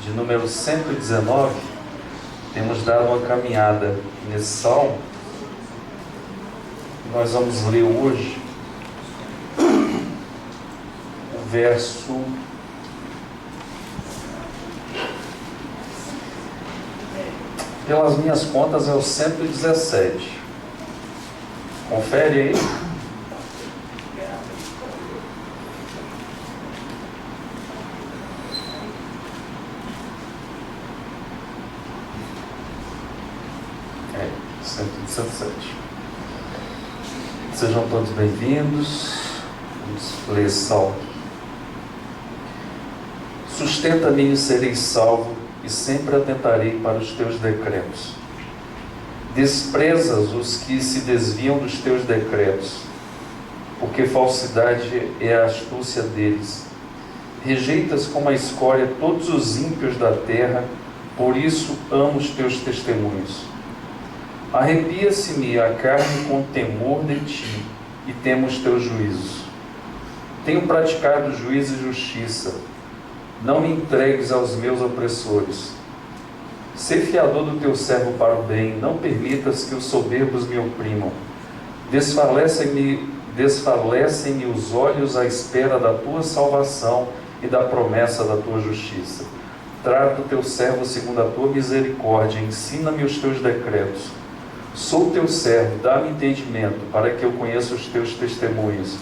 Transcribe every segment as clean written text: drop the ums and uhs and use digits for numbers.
de número 119, temos dado uma caminhada nesse salmo. Nós vamos ler hoje o verso pelas minhas contas é o 117. Confere aí. É, 117. Sejam todos bem-vindos. Vamos ler esse salmo. Sustenta-me e serei salvo, e sempre atentarei para os teus decretos. Desprezas os que se desviam dos teus decretos, porque falsidade é a astúcia deles. Rejeitas como a escória todos os ímpios da terra, por isso amo os teus testemunhos. Arrepia-se-me a carne com temor de ti, e temo os teus juízos. Tenho praticado juízo e justiça. Não me entregues aos meus opressores. Sê fiador do teu servo para o bem, não permitas que os soberbos me oprimam. Desfalecem-me os olhos à espera da tua salvação e da promessa da tua justiça. Trata o teu servo segundo a tua misericórdia, ensina-me os teus decretos. Sou teu servo, dá-me entendimento, para que eu conheça os teus testemunhos.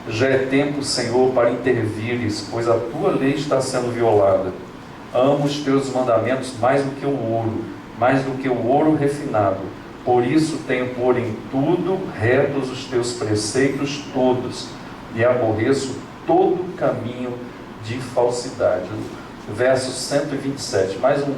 Já é tempo, Senhor, para intervires, pois a tua lei está sendo violada. Amo os teus mandamentos mais do que o ouro, mais do que o ouro refinado. Por isso tenho por em tudo retos os teus preceitos todos, e aborreço todo caminho de falsidade. Verso 127, mais um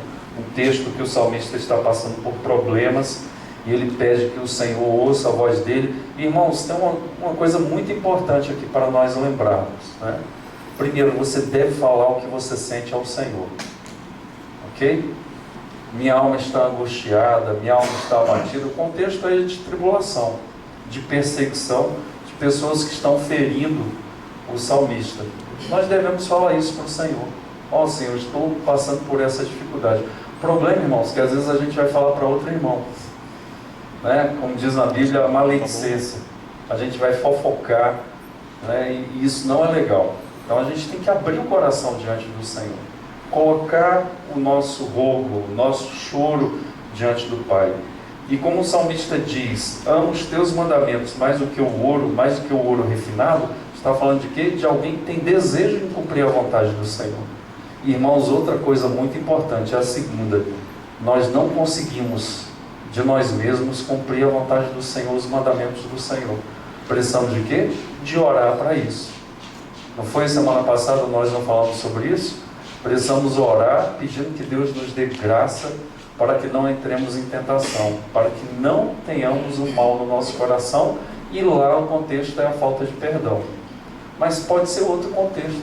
texto que o salmista está passando por problemas, e ele pede que o Senhor ouça a voz dele. Irmãos, tem uma coisa muito importante aqui para nós lembrarmos, né? Primeiro, você deve falar o que você sente ao Senhor, ok? Minha alma está angustiada, minha alma está abatida. O contexto é de tribulação, de perseguição, de pessoas que estão ferindo o salmista. Nós devemos falar isso para o Senhor. Ó Senhor, estou passando por essa dificuldade. O problema, irmãos, é que às vezes a gente vai falar para outro irmão, né? Como diz na Bíblia, a maledicência. A gente vai fofocar, né? E isso não é legal. Então a gente tem que abrir o coração diante do Senhor, colocar o nosso rogo, o nosso choro diante do Pai. E como o salmista diz, amo os teus mandamentos mais do que o ouro refinado, está falando de quê? De alguém que tem desejo de cumprir a vontade do Senhor. Irmãos, outra coisa muito importante é a segunda: nós não conseguimos de nós mesmos cumprir a vontade do Senhor, os mandamentos do Senhor. Precisamos de quê? De orar para isso. Não foi semana passada nós não falamos sobre isso? Precisamos orar pedindo que Deus nos dê graça para que não entremos em tentação, para que não tenhamos o mal no nosso coração, e lá o contexto é a falta de perdão. Mas pode ser outro contexto.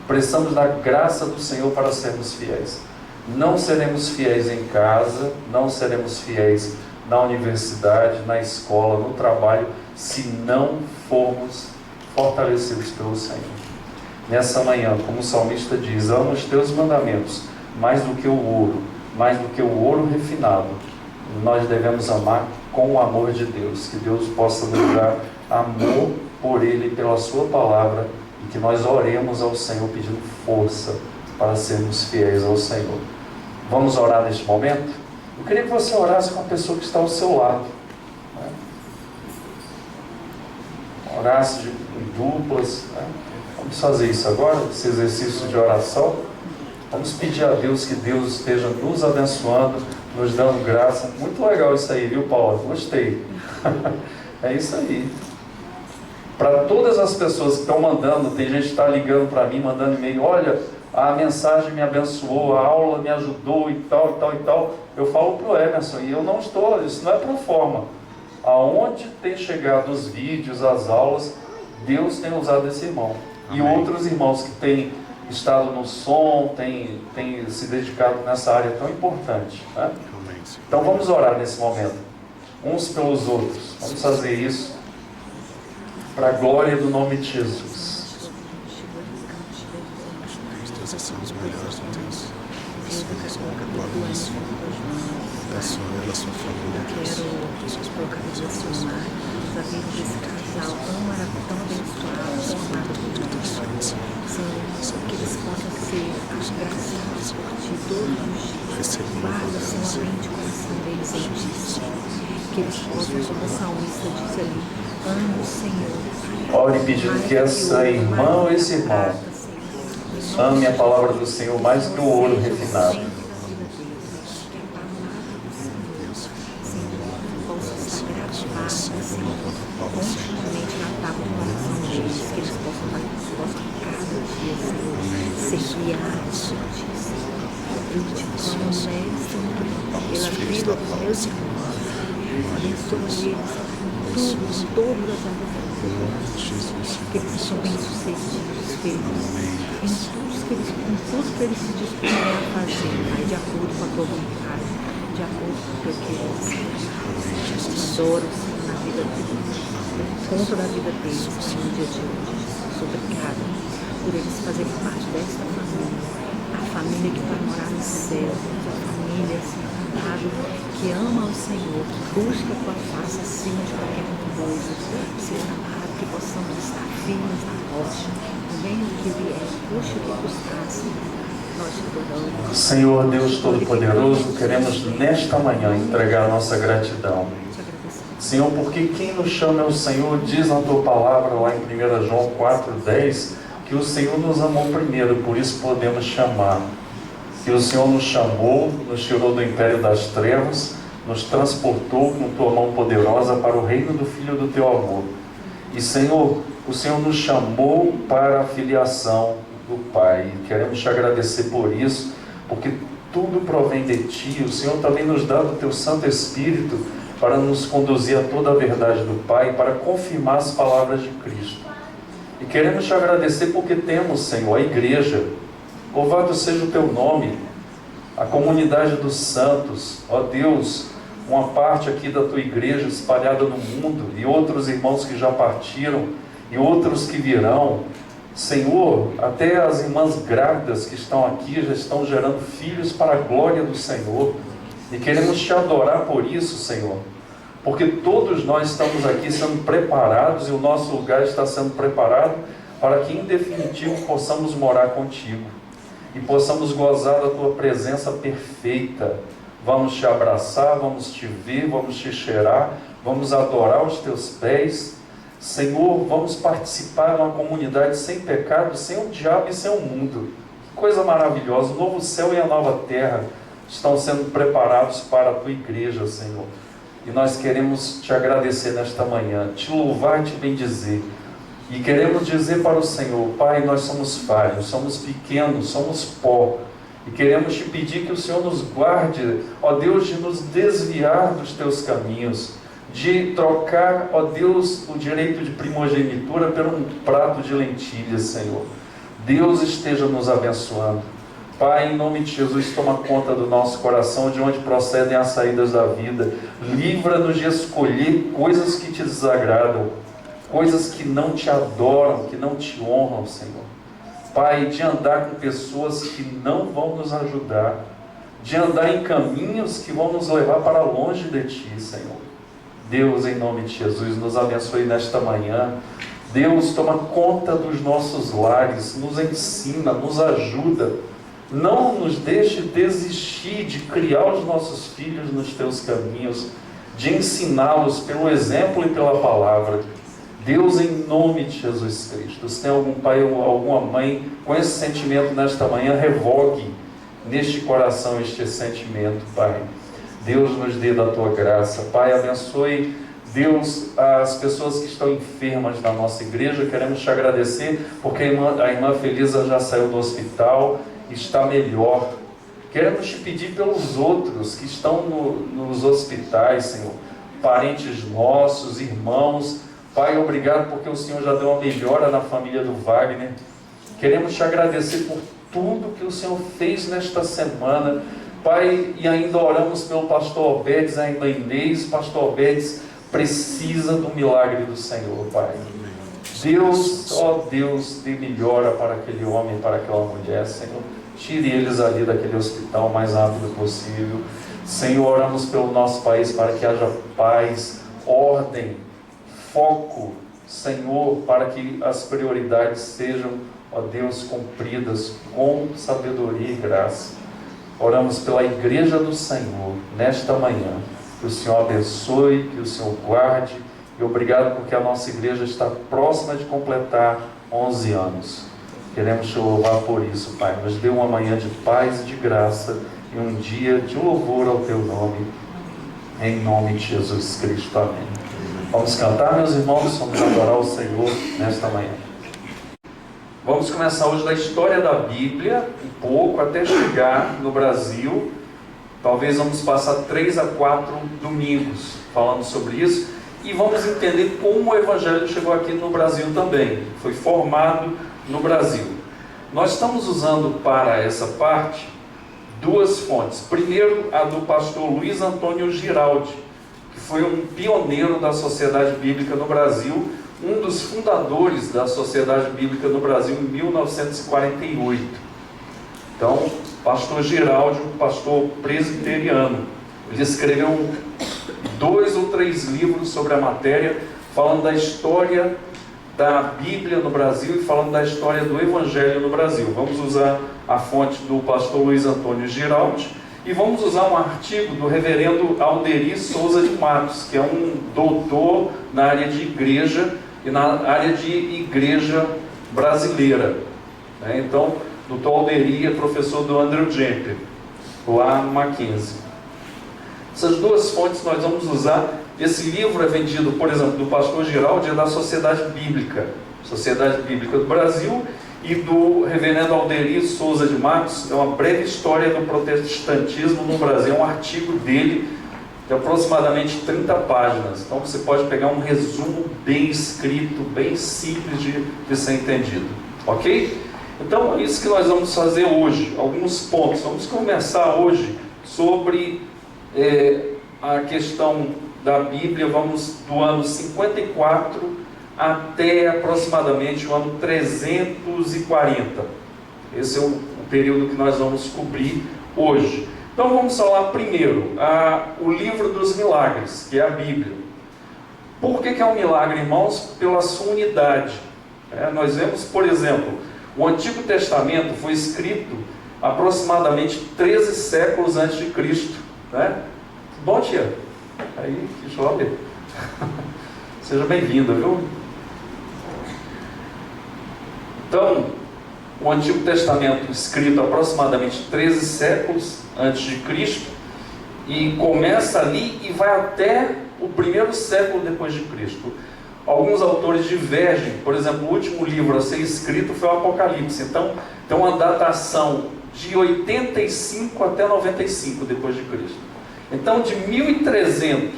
Precisamos da graça do Senhor para sermos fiéis. Não seremos fiéis em casa, não seremos fiéis na universidade, na escola, no trabalho, se não formos fortalecidos pelo Senhor. Nessa manhã, como o salmista diz, amo os teus mandamentos mais do que o ouro refinado. Nós devemos amar com o amor de Deus, que Deus possa nos dar amor por Ele e pela sua palavra, e que nós oremos ao Senhor pedindo força para sermos fiéis ao Senhor. Vamos orar neste momento? Eu queria que você orasse com a pessoa que está ao seu lado, né? Orasse em duplas, né? Vamos fazer isso agora, esse exercício de oração. Vamos pedir a Deus que Deus esteja nos abençoando, nos dando graça. Muito legal isso aí, viu, Paulo? Gostei. É isso aí. Para todas as pessoas que estão mandando, tem gente que está ligando para mim, mandando e-mail, olha, a mensagem me abençoou, a aula me ajudou e tal, e tal, e tal. Eu falo para o Emerson, e eu não estou, isso não é pro forma. Aonde tem chegado os vídeos, as aulas, Deus tem usado esse irmão. Amém. E outros irmãos que têm estado no som, têm se dedicado nessa área tão importante, né? Então vamos orar nesse momento, uns pelos outros. Vamos fazer isso para a glória do nome de Jesus. Peço a ela, sua família, que Quero colocar a direcionar a vida desse casal tão abençoado, tão amado por Deus. Senhor, que eles possam ser agraciados por Ti todos os dias. Guarda, Senhor, a mente e o coração deles em Ti, Senhor. Que eles possam, como o salmista disse ali, ame o Senhor. Ore pedindo que essa irmã ou esse irmão ame a palavra do Senhor mais que o ouro refinado. Constantemente na tábua do coração deles, que eles possam cada dia, Senhor, ser guiados por Ti, Senhor. Eu te clamo nesta pela vida dos meus irmãos. Abençoe eles em todas as áreas da vida. Que eles sejam bem-sucedidos, felizes, em tudo que eles se dispuserem a fazer, Pai, de acordo com a Tua vontade, de acordo com o Teu querer, Senhor. Adoro, Senhor, na vida deles, conta da vida deles, Pai, no dia de hoje, Jesus. Obrigada por eles fazerem parte desta família, a família que vai morar no céu, a família, Senhor amado, que ama o Senhor, que busca a Tua face acima de qualquer coisa. Senhor amado, que possamos estar firmes na rocha, venha o que vier, puxe o que custar, Senhor. Nós te adoramos. Senhor Deus Todo-Poderoso, queremos nesta manhã entregar a nossa gratidão. Senhor, porque quem nos chama é o Senhor, diz na Tua palavra lá em 1 João 4,10, que o Senhor nos amou primeiro, por isso podemos chamar. Que o Senhor nos chamou, nos tirou do império das trevas, nos transportou com Tua mão poderosa para o reino do Filho do Teu amor. E Senhor, o Senhor nos chamou para a filiação do Pai. E queremos Te agradecer por isso, porque tudo provém de Ti. O Senhor também nos dá do Teu Santo Espírito para nos conduzir a toda a verdade do Pai, para confirmar as palavras de Cristo. E queremos Te agradecer porque temos, Senhor, a igreja. Louvado seja o Teu nome, a comunidade dos santos. Ó Deus, uma parte aqui da Tua igreja espalhada no mundo, e outros irmãos que já partiram, e outros que virão. Senhor, até as irmãs grávidas que estão aqui já estão gerando filhos para a glória do Senhor. E queremos Te adorar por isso, Senhor. Porque todos nós estamos aqui sendo preparados, e o nosso lugar está sendo preparado para que, em definitivo, possamos morar contigo. E possamos gozar da Tua presença perfeita. Vamos Te abraçar, vamos Te ver, vamos Te cheirar, vamos adorar os Teus pés. Senhor, vamos participar de uma comunidade sem pecado, sem o diabo e sem o mundo. Que coisa maravilhosa! O novo céu e a nova terra estão sendo preparados para a Tua igreja, Senhor. E nós queremos Te agradecer nesta manhã, Te louvar e Te bendizer. E queremos dizer para o Senhor, Pai, nós somos falhos, somos pequenos, somos pó. E queremos Te pedir que o Senhor nos guarde, ó Deus, de nos desviar dos Teus caminhos, de trocar, ó Deus, o direito de primogenitura por um prato de lentilhas, Senhor. Deus esteja nos abençoando. Pai, em nome de Jesus, toma conta do nosso coração, de onde procedem as saídas da vida. Livra-nos de escolher coisas que Te desagradam, coisas que não Te adoram, que não Te honram, Senhor. Pai, de andar com pessoas que não vão nos ajudar, de andar em caminhos que vão nos levar para longe de Ti, Senhor. Deus, em nome de Jesus, nos abençoe nesta manhã. Deus, toma conta dos nossos lares, nos ensina, nos ajuda. Não nos deixe desistir de criar os nossos filhos nos Teus caminhos, de ensiná-los pelo exemplo e pela palavra. Deus, em nome de Jesus Cristo, se tem algum pai ou alguma mãe com esse sentimento nesta manhã, revogue neste coração este sentimento, Pai. Deus, nos dê da Tua graça. Pai, abençoe, Deus, as pessoas que estão enfermas na nossa igreja. Queremos Te agradecer porque a irmã Felisa já saiu do hospital, está melhor. Queremos Te pedir pelos outros que estão nos hospitais, Senhor, parentes nossos, irmãos. Pai, obrigado porque o Senhor já deu uma melhora na família do Wagner. Queremos Te agradecer por tudo que o Senhor fez nesta semana. Pai, e ainda oramos pelo pastor Obedes, a irmã Inês. Pastor Obedes precisa do milagre do Senhor, Pai. Deus, ó Deus, dê melhora para aquele homem, para aquela mulher, Senhor. tire eles ali daquele hospital o mais rápido possível. Senhor, oramos pelo nosso país para que haja paz, ordem, foco, Senhor, para que as prioridades sejam, ó Deus, cumpridas com sabedoria e graça. Oramos pela igreja do Senhor nesta manhã, que o Senhor abençoe, que o Senhor guarde, e obrigado porque a nossa igreja está próxima de completar 11 anos. Queremos te louvar por isso, Pai. Nos dê uma manhã de paz e de graça e um dia de louvor ao Teu nome, em nome de Jesus Cristo. Amém. Vamos cantar, meus irmãos, vamos adorar o Senhor nesta manhã. Vamos começar hoje da história da Bíblia, um pouco, até chegar no Brasil. Talvez vamos passar 3 a 4 domingos falando sobre isso, e vamos entender como o Evangelho chegou aqui no Brasil também. Foi formado no Brasil. Nós estamos usando para essa parte 2 fontes. Primeiro, a do pastor Luiz Antônio Giraldi, que foi um pioneiro da Sociedade Bíblica no Brasil, um dos fundadores da Sociedade Bíblica no Brasil em 1948. Então, pastor Giraldi, um pastor presbiteriano, ele escreveu 2 ou 3 livros sobre a matéria, falando da história da Bíblia no Brasil e falando da história do Evangelho no Brasil. Vamos usar a fonte do pastor Luiz Antônio Giraldi e vamos usar um artigo do reverendo Alderi Souza de Matos, que é um doutor na área de igreja e na área de igreja brasileira. Então, o doutor Alderi é professor do Andrew Jemper, lá no Mackenzie. Essas 2 fontes nós vamos usar. Esse livro é vendido, por exemplo, do pastor Giraldi, é da Sociedade Bíblica do Brasil, e do reverendo Alderi Souza de Matos, é uma breve história do protestantismo no Brasil, é um artigo dele, de aproximadamente 30 páginas. Então você pode pegar um resumo bem escrito, bem simples de ser entendido. Ok? Então é isso que nós vamos fazer hoje, alguns pontos. Vamos começar hoje sobre a questão da Bíblia, vamos do ano 54 até aproximadamente o ano 340. Esse é o período que nós vamos cobrir hoje. Então vamos falar primeiro o livro dos milagres, que é a Bíblia. Por que é um milagre, irmãos? Pela sua unidade. Nós vemos, por exemplo, o Antigo Testamento foi escrito aproximadamente 13 séculos antes de Cristo. Bom dia. Aí, que chove. Seja bem-vinda, viu? Então, o Antigo Testamento escrito aproximadamente 13 séculos antes de Cristo, e começa ali e vai até o 1º século depois de Cristo. Alguns autores divergem. Por exemplo, o último livro a ser escrito foi o Apocalipse. Então, tem uma datação de 85 até 95 depois de Cristo. Então, de 1300,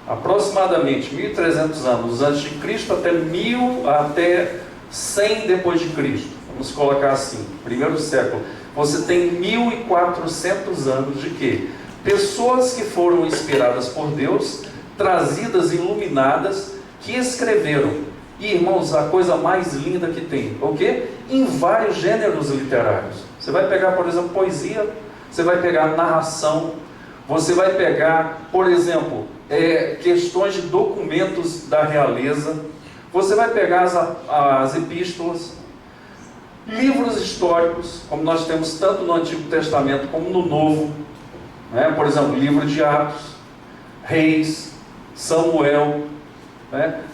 aproximadamente 1300 anos antes de Cristo até 100 depois de Cristo, vamos colocar assim, 1º século, você tem 1400 anos de quê? Pessoas que foram inspiradas por Deus, trazidas, iluminadas, que escreveram. E, irmãos, a coisa mais linda que tem, o quê? Em vários gêneros literários. Você vai pegar, por exemplo, poesia, você vai pegar narração, você vai pegar, por exemplo, questões de documentos da realeza, você vai pegar as epístolas, livros históricos, como nós temos tanto no Antigo Testamento como no Novo, por exemplo, livro de Atos, Reis, Samuel,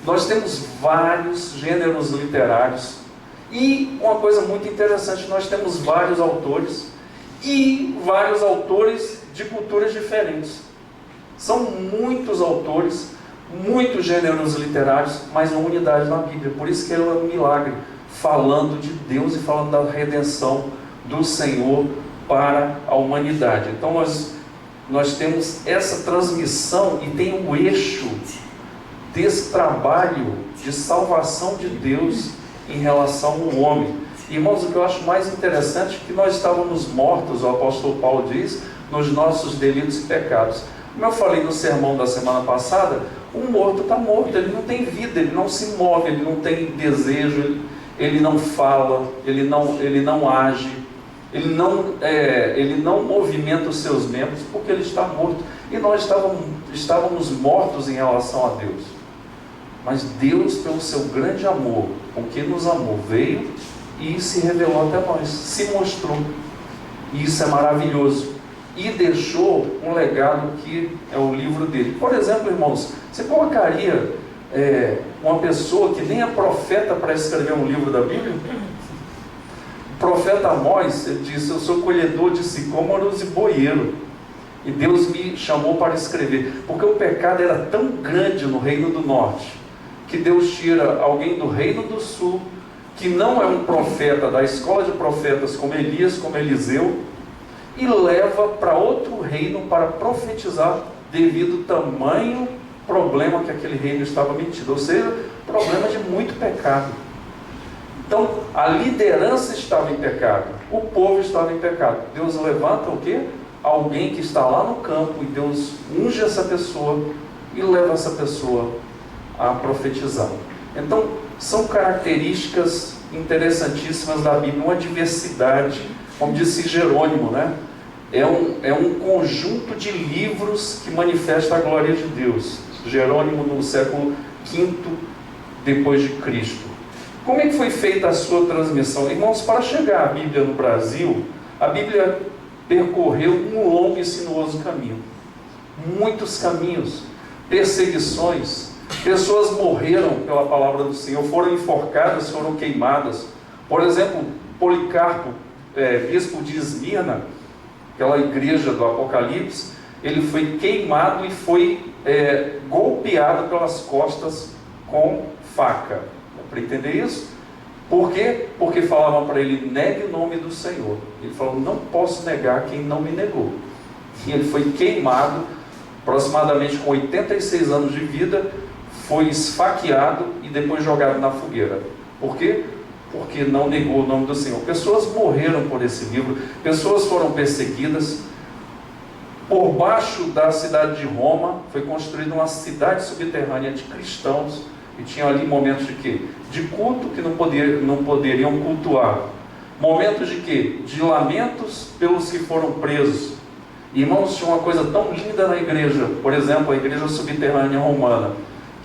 nós temos vários gêneros literários, e uma coisa muito interessante, nós temos vários autores, e vários autores de culturas diferentes. São muitos autores, muitos gêneros literários, mas uma unidade na Bíblia. Por isso que ele é um milagre, falando de Deus e falando da redenção do Senhor para a humanidade. Então nós temos essa transmissão e tem um eixo desse trabalho de salvação de Deus em relação ao homem. Irmãos, o que eu acho mais interessante é que nós estávamos mortos, o apóstolo Paulo diz, nos nossos delitos e pecados. Como eu falei no sermão da semana passada, o morto está morto, ele não tem vida, ele não se move, ele não tem desejo, ele não fala, ele não age. Ele não movimenta os seus membros porque ele está morto. E nós estávamos mortos em relação a Deus. Mas Deus, pelo seu grande amor, com que nos amou, veio e se revelou até nós, se mostrou. E isso é maravilhoso. E deixou um legado que é o livro dele. Por exemplo, irmãos, você colocaria uma pessoa que nem é profeta para escrever um livro da Bíblia? O profeta Amós, ele disse: eu sou colhedor de sicômoros e boieiro, e Deus me chamou para escrever, porque o pecado era tão grande no reino do norte, que Deus tira alguém do reino do sul, que não é um profeta da escola de profetas como Elias, como Eliseu, e leva para outro reino para profetizar, devido ao tamanho problema que aquele reino estava metido, ou seja, problema de muito pecado. Então, a liderança estava em pecado, o povo estava em pecado. Deus levanta o quê? Alguém que está lá no campo, e Deus unge essa pessoa e leva essa pessoa a profetizar. Então, são características interessantíssimas da Bíblia, uma diversidade, como disse Jerônimo, né? É um conjunto de livros que manifesta a glória de Deus. Jerônimo, no século V depois de Cristo. Como é que foi feita a sua transmissão? Irmãos, para chegar a Bíblia no Brasil, a Bíblia percorreu um longo e sinuoso caminho. Muitos caminhos, perseguições, pessoas morreram pela palavra do Senhor, foram enforcadas, foram queimadas. Por exemplo, Policarpo, bispo de Esmirna, aquela igreja do Apocalipse, ele foi queimado e foi golpeado pelas costas com faca. Para entender isso? Por quê? Porque falavam para ele: negue o nome do Senhor. Ele falou: não posso negar quem não me negou. E ele foi queimado, aproximadamente com 86 anos de vida, foi esfaqueado e depois jogado na fogueira. Por quê? Porque não negou o nome do Senhor. Pessoas morreram por esse livro, pessoas foram perseguidas. Por baixo da cidade de Roma foi construída uma cidade subterrânea de cristãos, e tinha ali momentos de quê? De culto que não poderiam cultuar. Momentos de quê? De lamentos pelos que foram presos. Irmãos, tinha uma coisa tão linda na igreja, por exemplo, a igreja subterrânea romana,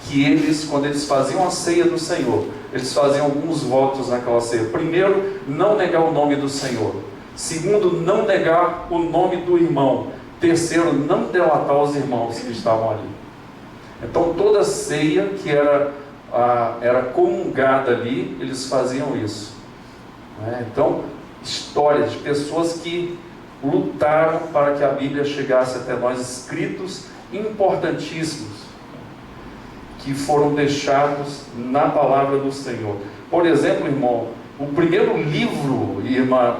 que eles, quando eles faziam a ceia do Senhor, eles faziam alguns votos naquela ceia. Primeiro, não negar o nome do Senhor. Segundo, não negar o nome do irmão. Terceiro, não delatar os irmãos que estavam ali. Então, toda ceia que era comungada ali, eles faziam isso. Então, histórias de pessoas que lutaram para que a Bíblia chegasse até nós, escritos importantíssimos, que foram deixados na palavra do Senhor. Por exemplo, irmão, o primeiro livro, irmã,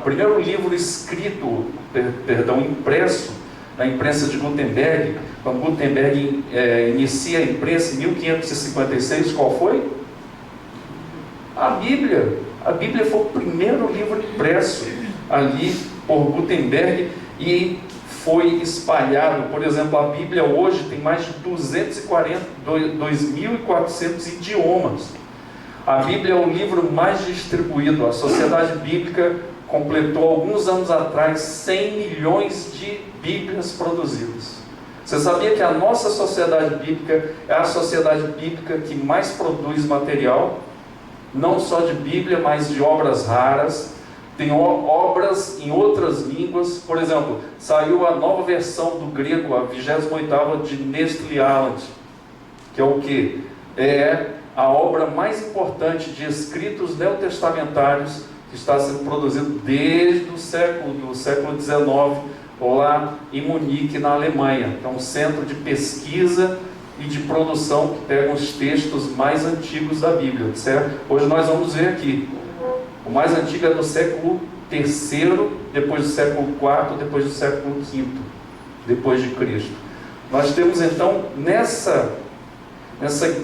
escrito, impresso, na imprensa de Gutenberg, quando Gutenberg inicia a imprensa em 1556, qual foi? A Bíblia. A Bíblia foi o primeiro livro impresso ali por Gutenberg e foi espalhado. Por exemplo, a Bíblia hoje tem mais de 2.400 idiomas. A Bíblia é o livro mais distribuído. A Sociedade Bíblica completou alguns anos atrás 100 milhões de Bíblias produzidas. Você sabia que a nossa Sociedade Bíblica é a sociedade bíblica que mais produz material? Não só de Bíblia, mas de obras raras. Tem obras em outras línguas. Por exemplo, saiu a nova versão do grego, a 28ª de Nestle Aland, que é o quê? É a obra mais importante de escritos neotestamentários que está sendo produzido desde o século XIX, lá em Munique, na Alemanha. É um centro de pesquisa e de produção que pega os textos mais antigos da Bíblia, certo? Hoje nós vamos ver aqui. O mais antigo é do século III, depois do século IV, depois do século V, depois de Cristo. Nós temos então, nessa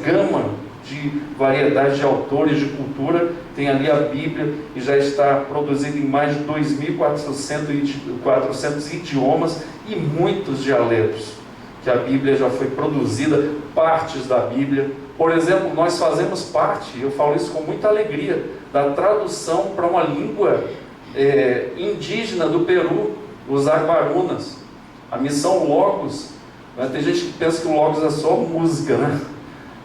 gama de variedade de autores de cultura, tem ali a Bíblia, e já está produzida em mais de 2.400 idiomas e muitos dialetos, que a Bíblia já foi produzida, partes da Bíblia. Por exemplo, nós fazemos parte, eu falo isso com muita alegria, da tradução para uma língua indígena do Peru, os Aguarunas. A missão Logos, né? Tem gente que pensa que o Logos é só música, né?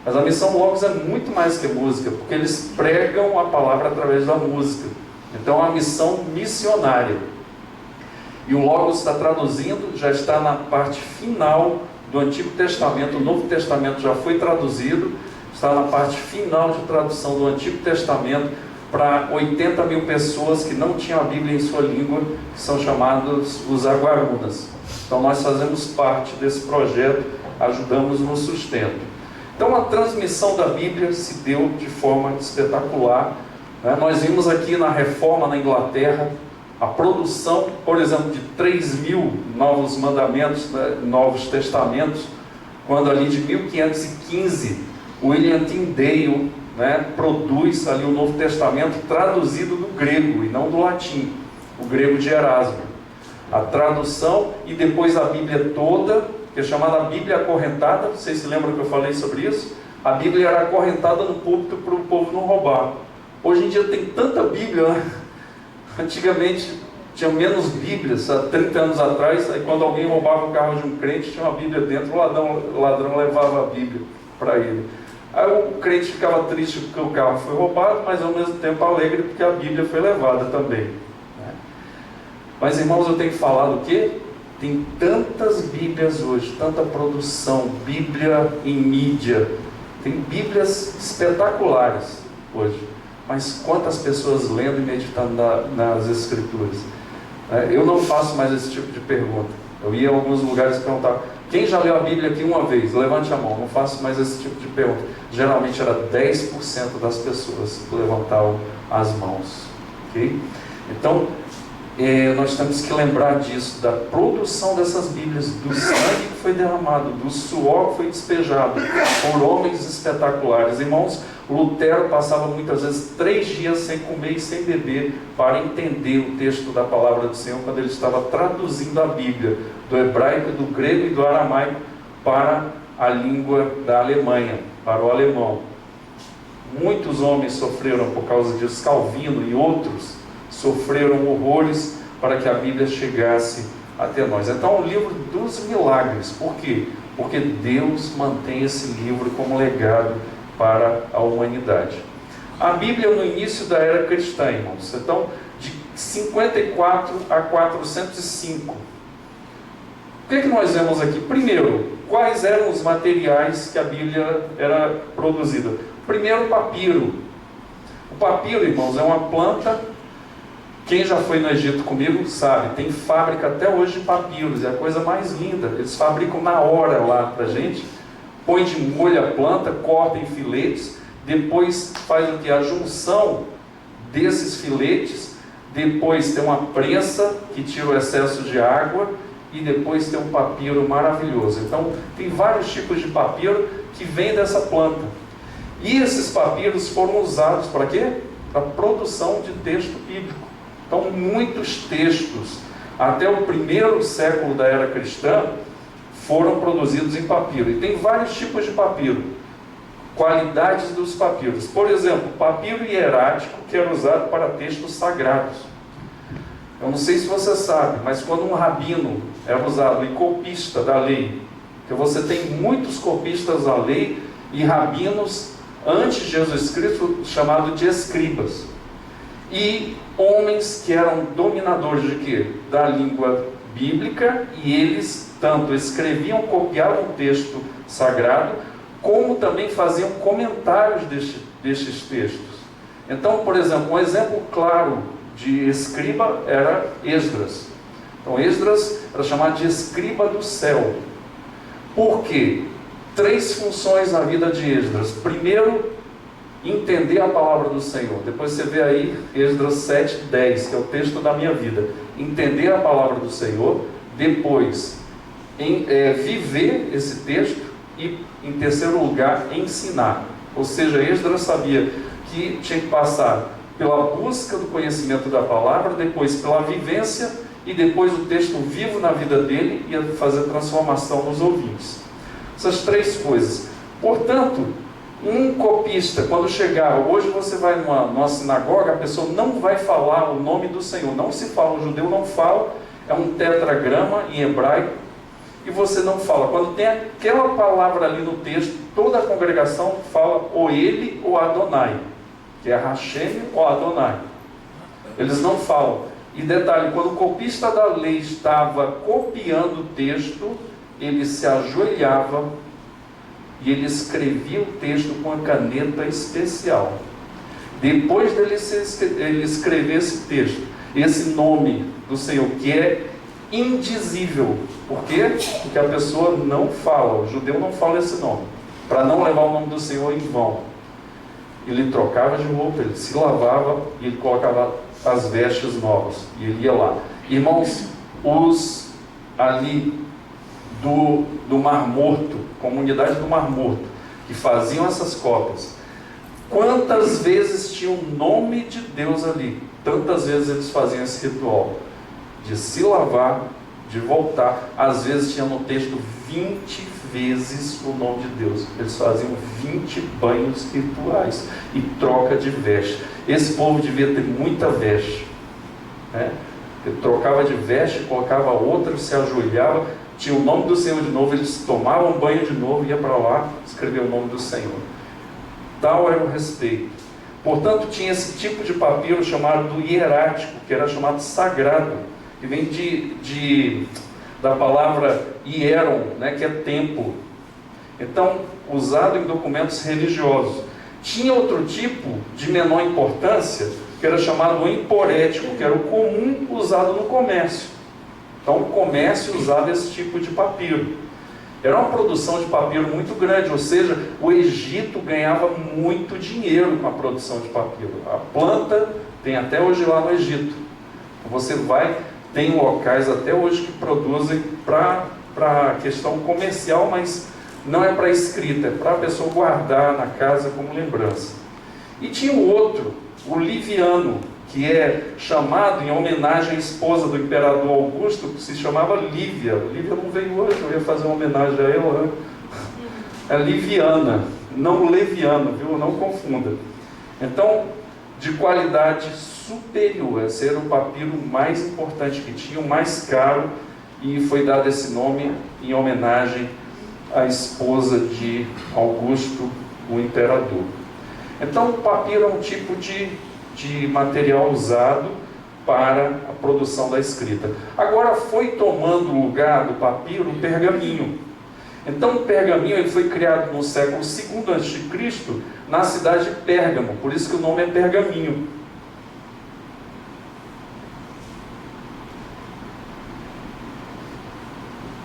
Mas a missão Logos é muito mais que música, porque eles pregam a palavra através da música. Então é uma missão missionária. E o Logos está traduzindo, já está na parte final do Antigo Testamento. O Novo Testamento já foi traduzido, está na parte final de tradução do Antigo Testamento para 80 mil pessoas que não tinham a Bíblia em sua língua, que são chamados os Aguarunas. Então nós fazemos parte desse projeto, ajudamos no sustento. Então a transmissão da Bíblia se deu de forma espetacular, né? Nós vimos aqui na Reforma na Inglaterra, a produção, por exemplo, de 3.000 novos mandamentos, né, novos testamentos, quando ali de 1515, William Tyndale, né, produz ali o Novo Testamento traduzido do grego e não do latim, o grego de Erasmo. A tradução e depois a Bíblia toda, que é chamada Bíblia acorrentada. Vocês se lembram que eu falei sobre isso? A Bíblia era acorrentada no púlpito para o povo não roubar. Hoje em dia tem tanta Bíblia, né? Antigamente tinha menos Bíblias, há 30 anos atrás, aí quando alguém roubava o carro de um crente, tinha uma Bíblia dentro, o ladrão levava a Bíblia para ele. Aí o crente ficava triste porque o carro foi roubado, mas ao mesmo tempo alegre porque a Bíblia foi levada também, né? Mas irmãos, eu tenho que falar do quê? Tem tantas Bíblias hoje, tanta produção, Bíblia em mídia, tem Bíblias espetaculares hoje, mas quantas pessoas lendo e meditando nas Escrituras? Eu não faço mais esse tipo de pergunta. Eu ia em alguns lugares perguntar: quem já leu a Bíblia aqui uma vez? Levante a mão. Não faço mais esse tipo de pergunta. Geralmente era 10% das pessoas que levantavam as mãos. Okay? Então, nós temos que lembrar disso, da produção dessas Bíblias, do sangue que foi derramado, do suor que foi despejado por homens espetaculares. Irmãos, Lutero passava muitas vezes 3 dias sem comer e sem beber para entender o texto da palavra do Senhor, quando ele estava traduzindo a Bíblia do hebraico, do grego e do aramaico para a língua da Alemanha, para o alemão. Muitos homens sofreram por causa disso, Calvino e outros sofreram horrores para que a Bíblia chegasse até nós. Então é um livro dos milagres. Por quê? Porque Deus mantém esse livro como legado para a humanidade. A Bíblia no início da era cristã, irmãos, então de 54 a 405. O que nós vemos aqui? Primeiro, quais eram os materiais que a Bíblia era produzida? Primeiro, o papiro. O papiro, irmãos, é uma planta. Quem já foi no Egito comigo sabe, tem fábrica até hoje de papiros, é a coisa mais linda. Eles fabricam na hora lá pra gente, põe de molho a planta, corta em filetes, depois faz o que? A junção desses filetes, depois tem uma prensa que tira o excesso de água e depois tem um papiro maravilhoso. Então tem vários tipos de papiro que vêm dessa planta. E esses papiros foram usados para quê? Para a produção de texto bíblico. Então muitos textos, até o 1º século da era cristã, foram produzidos em papiro. E tem vários tipos de papiro, qualidades dos papiros. Por exemplo, papiro hierático, que era usado para textos sagrados. Eu não sei se você sabe, mas quando um rabino era usado e copista da lei, que você tem muitos copistas da lei e rabinos antes de Jesus Cristo, chamado de escribas, e homens que eram dominadores de quê? Da língua bíblica, e eles tanto escreviam, copiavam o texto sagrado, como também faziam comentários destes textos. Então, por exemplo, um exemplo claro de escriba era Esdras. Então Esdras era chamado de escriba do céu. Por quê? 3 funções na vida de Esdras. Primeiro, entender a palavra do Senhor. Depois você vê aí Esdras 7:10, que é o texto da minha vida. Entender a palavra do Senhor. Depois, viver esse texto. E, em terceiro lugar, ensinar. Ou seja, Esdras sabia que tinha que passar pela busca do conhecimento da palavra, depois pela vivência, e depois o texto vivo na vida dele ia fazer transformação nos ouvintes. Essas 3 coisas. Portanto, Um copista, quando chegava, hoje você vai numa sinagoga, a pessoa não vai falar o nome do Senhor, não se fala, o judeu não fala, é um tetragrama em hebraico, e você não fala. Quando tem aquela palavra ali no texto, toda a congregação fala ou ele ou Adonai, que é Hashem ou Adonai. Eles não falam. E detalhe, quando o copista da lei estava copiando o texto, ele se ajoelhava e ele escrevia o texto com uma caneta especial. Depois dele ele escrever esse texto, esse nome do Senhor, que é indizível. Por quê? Porque a pessoa não fala, o judeu não fala esse nome, para não levar o nome do Senhor em vão. Ele trocava de roupa, ele se lavava e ele colocava as vestes novas, e ele ia lá. Irmãos, os ali do Mar Morto, comunidade do Mar Morto, que faziam essas cópias, quantas vezes tinha o nome de Deus ali? Tantas vezes eles faziam esse ritual de se lavar, de voltar. Às vezes tinha no texto 20 vezes o nome de Deus. Eles faziam 20 banhos rituais e troca de veste. Esse povo devia ter muita veste, né? Ele trocava de veste, colocava outra, se ajoelhava, tinha o nome do Senhor de novo, eles tomavam banho de novo, ia para lá, escrevia o nome do Senhor. Tal era o respeito. Portanto, tinha esse tipo de papiro chamado do hierático, que era chamado sagrado, que vem da palavra hieron, né, que é templo. Então, usado em documentos religiosos. Tinha outro tipo de menor importância, que era chamado emporético, que era o comum usado no comércio. Então, o comércio usava esse tipo de papiro. Era uma produção de papiro muito grande, ou seja, o Egito ganhava muito dinheiro com a produção de papiro. A planta tem até hoje lá no Egito. Você vai, tem locais até hoje que produzem para a questão comercial, mas não é para escrita, é para a pessoa guardar na casa como lembrança. E tinha o outro, o liviano, que é chamado em homenagem à esposa do imperador Augusto, que se chamava Lívia. Lívia não veio hoje, eu ia fazer uma homenagem a ela, né? É Liviana, não Leviana, viu? Não confunda. Então, de qualidade superior, esse era o papiro mais importante que tinha, o mais caro, e foi dado esse nome em homenagem à esposa de Augusto, o imperador. Então, o papiro é um tipo de material usado para a produção da escrita. Agora foi tomando lugar do papiro o pergaminho. Então o pergaminho ele foi criado no século II a.C. na cidade de Pérgamo, por isso que o nome é pergaminho.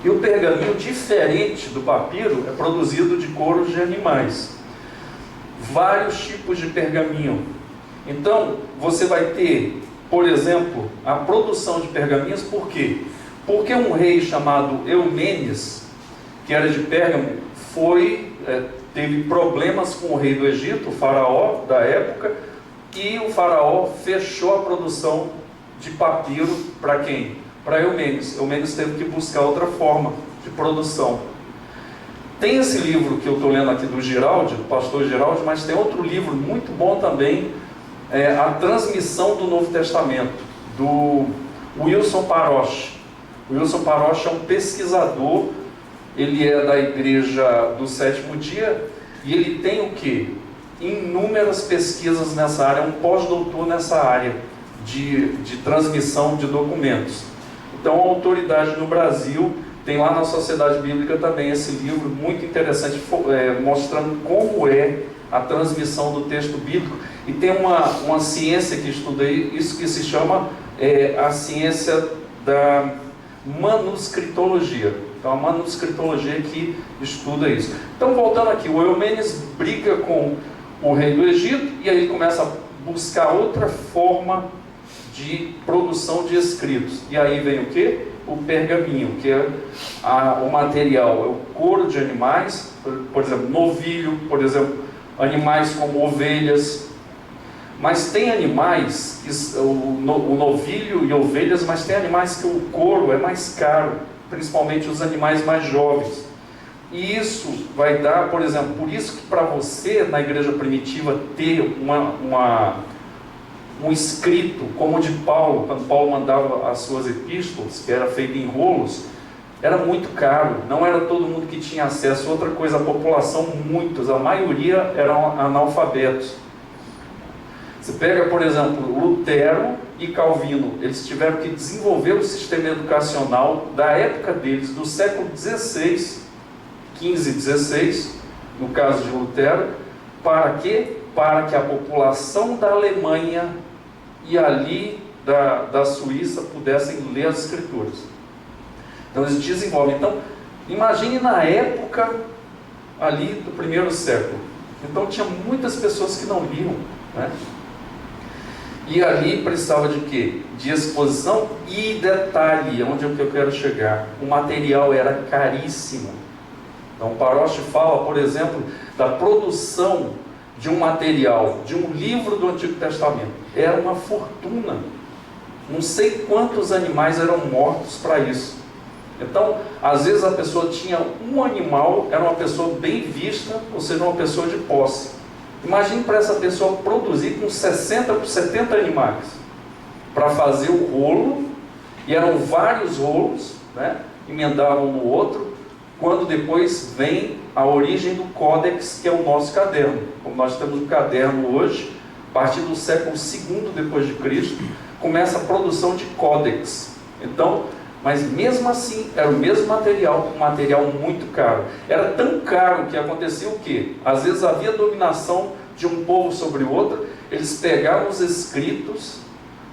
E o pergaminho, diferente do papiro, é produzido de couros de animais. Vários tipos de pergaminho. Então, você vai ter, por exemplo, a produção de pergaminhos, por quê? Porque um rei chamado Eumenes, que era de Pérgamo, teve problemas com o rei do Egito, o faraó da época, e o faraó fechou a produção de papiro para quem? Para Eumenes. Eumenes teve que buscar outra forma de produção. Tem esse livro que eu estou lendo aqui do Giraldi, do pastor Giraldi, mas tem outro livro muito bom também, A Transmissão do Novo Testamento, do Wilson Parosh. O Wilson Parosh é um pesquisador, ele é da Igreja do Sétimo Dia, e ele tem o quê? Inúmeras pesquisas nessa área, é um pós-doutor nessa área de transmissão de documentos. Então, a autoridade no Brasil tem lá na Sociedade Bíblica também esse livro muito interessante, mostrando como é a transmissão do texto bíblico. E tem uma ciência que estuda isso, que se chama a ciência da manuscritologia. Então, a manuscritologia que estuda isso. Então, voltando aqui, o Eumenes briga com o rei do Egito, e aí ele começa a buscar outra forma de produção de escritos. E aí vem o quê? O pergaminho, que é o material, é o couro de animais, por exemplo, novilho, por exemplo, animais como ovelhas. Mas tem animais, o novilho e ovelhas, mas tem animais que o couro é mais caro, principalmente os animais mais jovens. E isso vai dar, por exemplo, por isso que para você, na igreja primitiva, ter um escrito, como o de Paulo, quando Paulo mandava as suas epístolas, que era feito em rolos, era muito caro, não era todo mundo que tinha acesso. Outra coisa, a população, a maioria eram analfabetos. Você pega, por exemplo, Lutero e Calvino, eles tiveram que desenvolver o sistema educacional da época deles, do século XVI, XV e XVI, no caso de Lutero, para quê? Para que a população da Alemanha e ali da Suíça pudessem ler as Escrituras. Então eles desenvolvem. Então, imagine na época ali do primeiro século. Então tinha muitas pessoas que não liam, né? E ali precisava de quê? De exposição e detalhe, onde é que eu quero chegar. O material era caríssimo. Então o Parosh fala, por exemplo, da produção de um material, de um livro do Antigo Testamento. Era uma fortuna. Não sei quantos animais eram mortos para isso. Então, às vezes a pessoa tinha um animal, era uma pessoa bem vista, ou seja, uma pessoa de posse. Imagine para essa pessoa produzir com 60, 70 animais para fazer o rolo, e eram vários rolos, né? Emendavam um no outro, quando depois vem a origem do códex, que é o nosso caderno. Como nós temos um caderno hoje, a partir do século II depois de Cristo, começa a produção de códex. Então, mas mesmo assim, era o mesmo material, um material muito caro. Era tão caro que acontecia o quê? Às vezes havia dominação de um povo sobre o outro, eles pegavam os escritos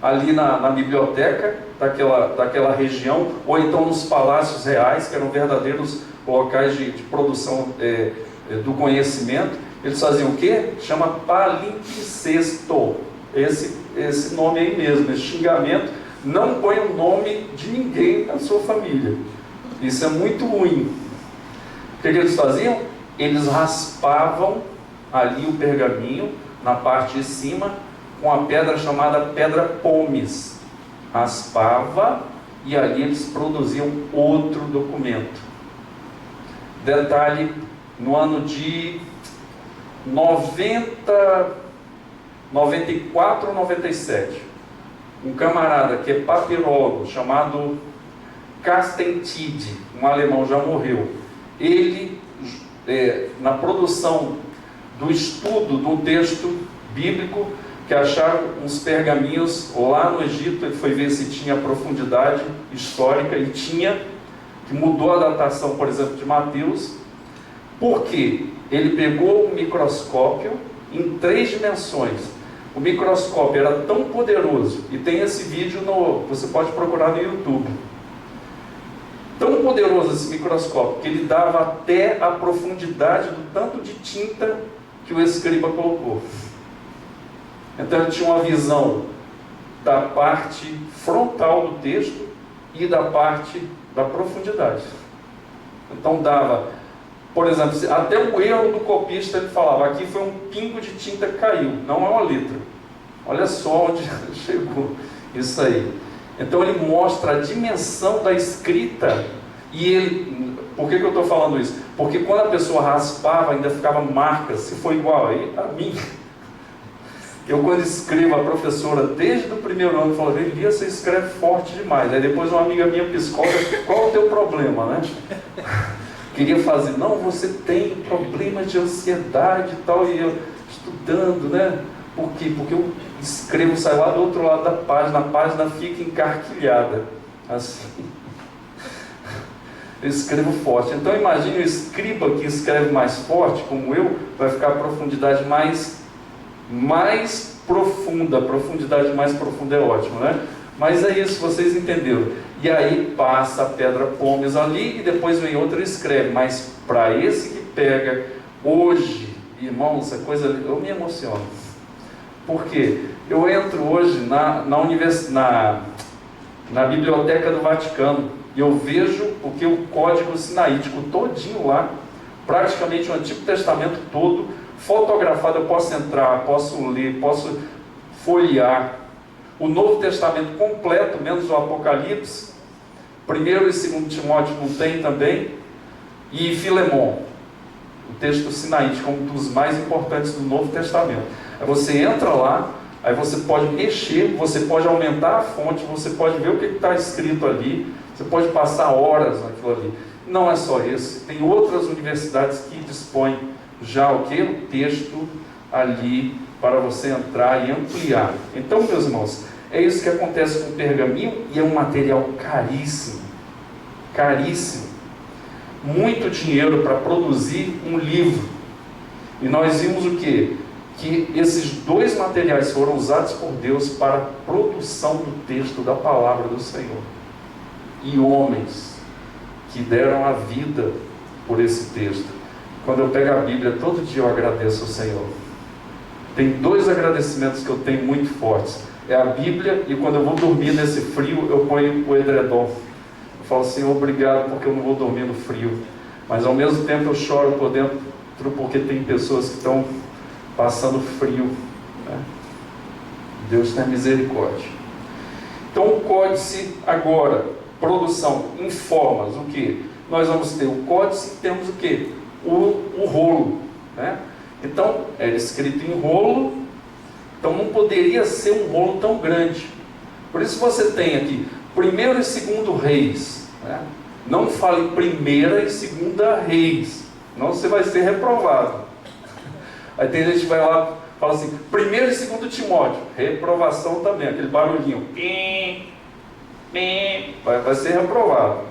ali na biblioteca daquela região, ou então nos palácios reais, que eram verdadeiros locais de produção do conhecimento. Eles faziam o quê? Chama palimpsesto. Esse nome aí mesmo, esse xingamento. Não põe o nome de ninguém na sua família. Isso é muito ruim. O que eles faziam? Eles raspavam ali o pergaminho, na parte de cima, com a pedra chamada pedra pomes. Raspava e ali eles produziam outro documento. Detalhe, no ano de 94 ou 97, um camarada que é papirólogo, chamado Castentide, um alemão, já morreu. Ele, na produção do estudo do texto bíblico, que acharam uns pergaminhos lá no Egito, ele foi ver se tinha profundidade histórica, e tinha, que mudou a datação, por exemplo, de Mateus, porque ele pegou um microscópio em 3 dimensões. O microscópio era tão poderoso, e tem esse vídeo, você pode procurar no YouTube. Tão poderoso esse microscópio, que ele dava até a profundidade do tanto de tinta que o escriba colocou. Então ele tinha uma visão da parte frontal do texto e da parte da profundidade. Então dava, por exemplo, até o erro do copista, ele falava, aqui foi um pingo de tinta que caiu, não é uma letra. Olha só onde chegou isso aí. Então ele mostra a dimensão da escrita. E ele, por que eu estou falando isso? Porque quando a pessoa raspava, ainda ficava marcas, se for igual aí, a mim. Eu, quando escrevo, a professora, desde o primeiro ano, fala, Elias, você escreve forte demais. Aí depois uma amiga minha psicóloga, qual é o teu problema, né? Queria fazer, não, você tem problemas de ansiedade e tal, e eu estudando, né? Por quê? Porque eu escrevo, sai lá do outro lado da página, a página fica encarquilhada, assim. Eu escrevo forte. Então imagine o escriba que escreve mais forte, como eu, vai ficar a profundidade mais profunda. A profundidade mais profunda é ótimo, né? Mas é isso, vocês entenderam. E aí passa a pedra pomes ali, e depois vem outra e escreve. Mas para esse que pega hoje, irmãos, essa coisa, eu me emociono. Por quê? Eu entro hoje na Biblioteca do Vaticano, e eu vejo o Código Sinaítico todinho lá, praticamente o Antigo Testamento todo, fotografado. Eu posso entrar, posso ler, posso folhear. O Novo Testamento completo, menos o Apocalipse. 1º e 2º Timóteo não tem também. E Filemon, o texto sinaítico, um dos mais importantes do Novo Testamento. Aí você entra lá, aí você pode mexer, você pode aumentar a fonte, você pode ver o que está escrito ali, você pode passar horas naquilo ali. Não é só esse, tem outras universidades que dispõem já o que? O texto ali para você entrar e ampliar. Então, meus irmãos, é isso que acontece com o pergaminho, e é um material caríssimo. Caríssimo. Muito dinheiro para produzir um livro. E nós vimos o quê? Que esses dois materiais foram usados por Deus para a produção do texto da palavra do Senhor. E homens que deram a vida por esse texto. Quando eu pego a Bíblia, todo dia eu agradeço ao Senhor. Tem dois agradecimentos que eu tenho muito fortes. É a Bíblia, e quando eu vou dormir nesse frio, eu ponho o edredom. Eu falo, Senhor, obrigado porque eu não vou dormir no frio. Mas ao mesmo tempo eu choro por dentro, porque tem pessoas que estão passando frio, né? Deus tem misericórdia. Então o códice agora, produção em formas, o que? Nós vamos ter o códice e temos o que? O rolo, né? Então, era escrito em rolo, então não poderia ser um rolo tão grande. Por isso você tem aqui, 1º e 2º Reis, né? Não fale 1ª e 2ª Reis, senão você vai ser reprovado. Aí tem gente que vai lá e fala assim, 1º e 2º Timóteo, reprovação também, aquele barulhinho, vai ser reprovado.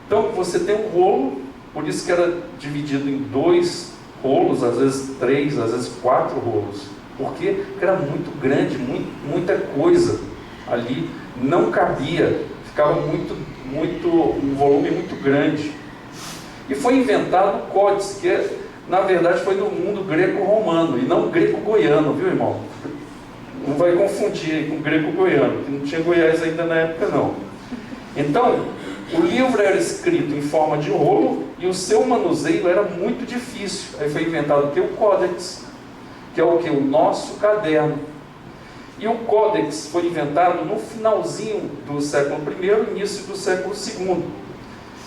Então você tem um rolo, por isso que era dividido em 2 rolos, às vezes 3, às vezes 4 rolos. Porque era muito grande, muita coisa ali, não cabia, ficava um volume muito grande. E foi inventado o códice, que na verdade foi do mundo greco-romano, e não greco-goiano, viu, irmão? Não vai confundir com greco-goiano, que não tinha Goiás ainda na época, não. Então, o livro era escrito em forma de rolo, e o seu manuseio era muito difícil. Aí foi inventado o que? O códex, que é o que? O nosso caderno. E o códex foi inventado no finalzinho do século I, início do século II.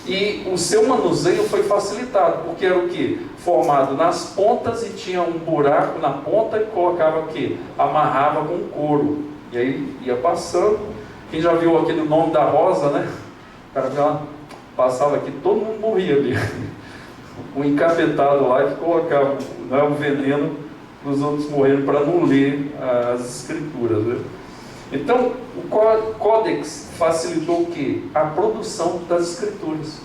E o seu manuseio foi facilitado, porque era o que? Formado nas pontas e tinha um buraco na ponta e colocava o que? Amarrava com couro. E aí ia passando. Quem já viu aqui no Nome da Rosa, né? O cara já passava aqui, todo mundo morria ali. Um encapetado lá que colocava, né, o veneno para os outros morrerem, para não ler as escrituras, né? Então, o códex facilitou o quê? A produção das escrituras.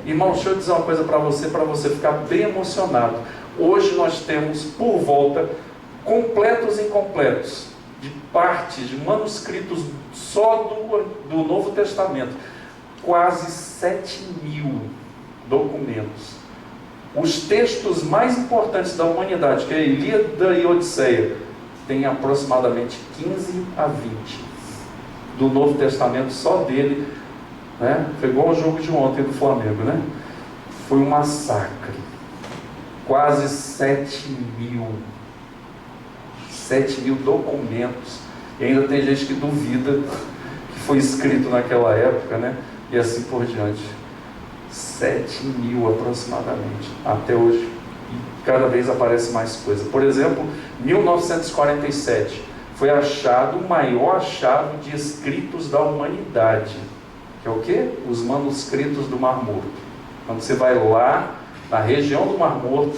Irmão, deixa eu dizer uma coisa para você ficar bem emocionado. Hoje nós temos por volta, completos e incompletos, de partes, de manuscritos só do Novo Testamento, quase 7.000 documentos. Os textos mais importantes da humanidade, que é a Ilíada e a Odisseia, tem aproximadamente 15 a 20 do Novo Testamento, só dele, né? Foi igual ao jogo de ontem do Flamengo, né? Foi um massacre. Quase 7.000 documentos, e ainda tem gente que duvida que foi escrito naquela época, né? E assim por diante. 7.000 aproximadamente, até hoje. E cada vez aparece mais coisa. Por exemplo, 1947 foi achado o maior achado de escritos da humanidade, que é o quê? Os manuscritos do Mar Morto. Quando você vai lá na região do Mar Morto,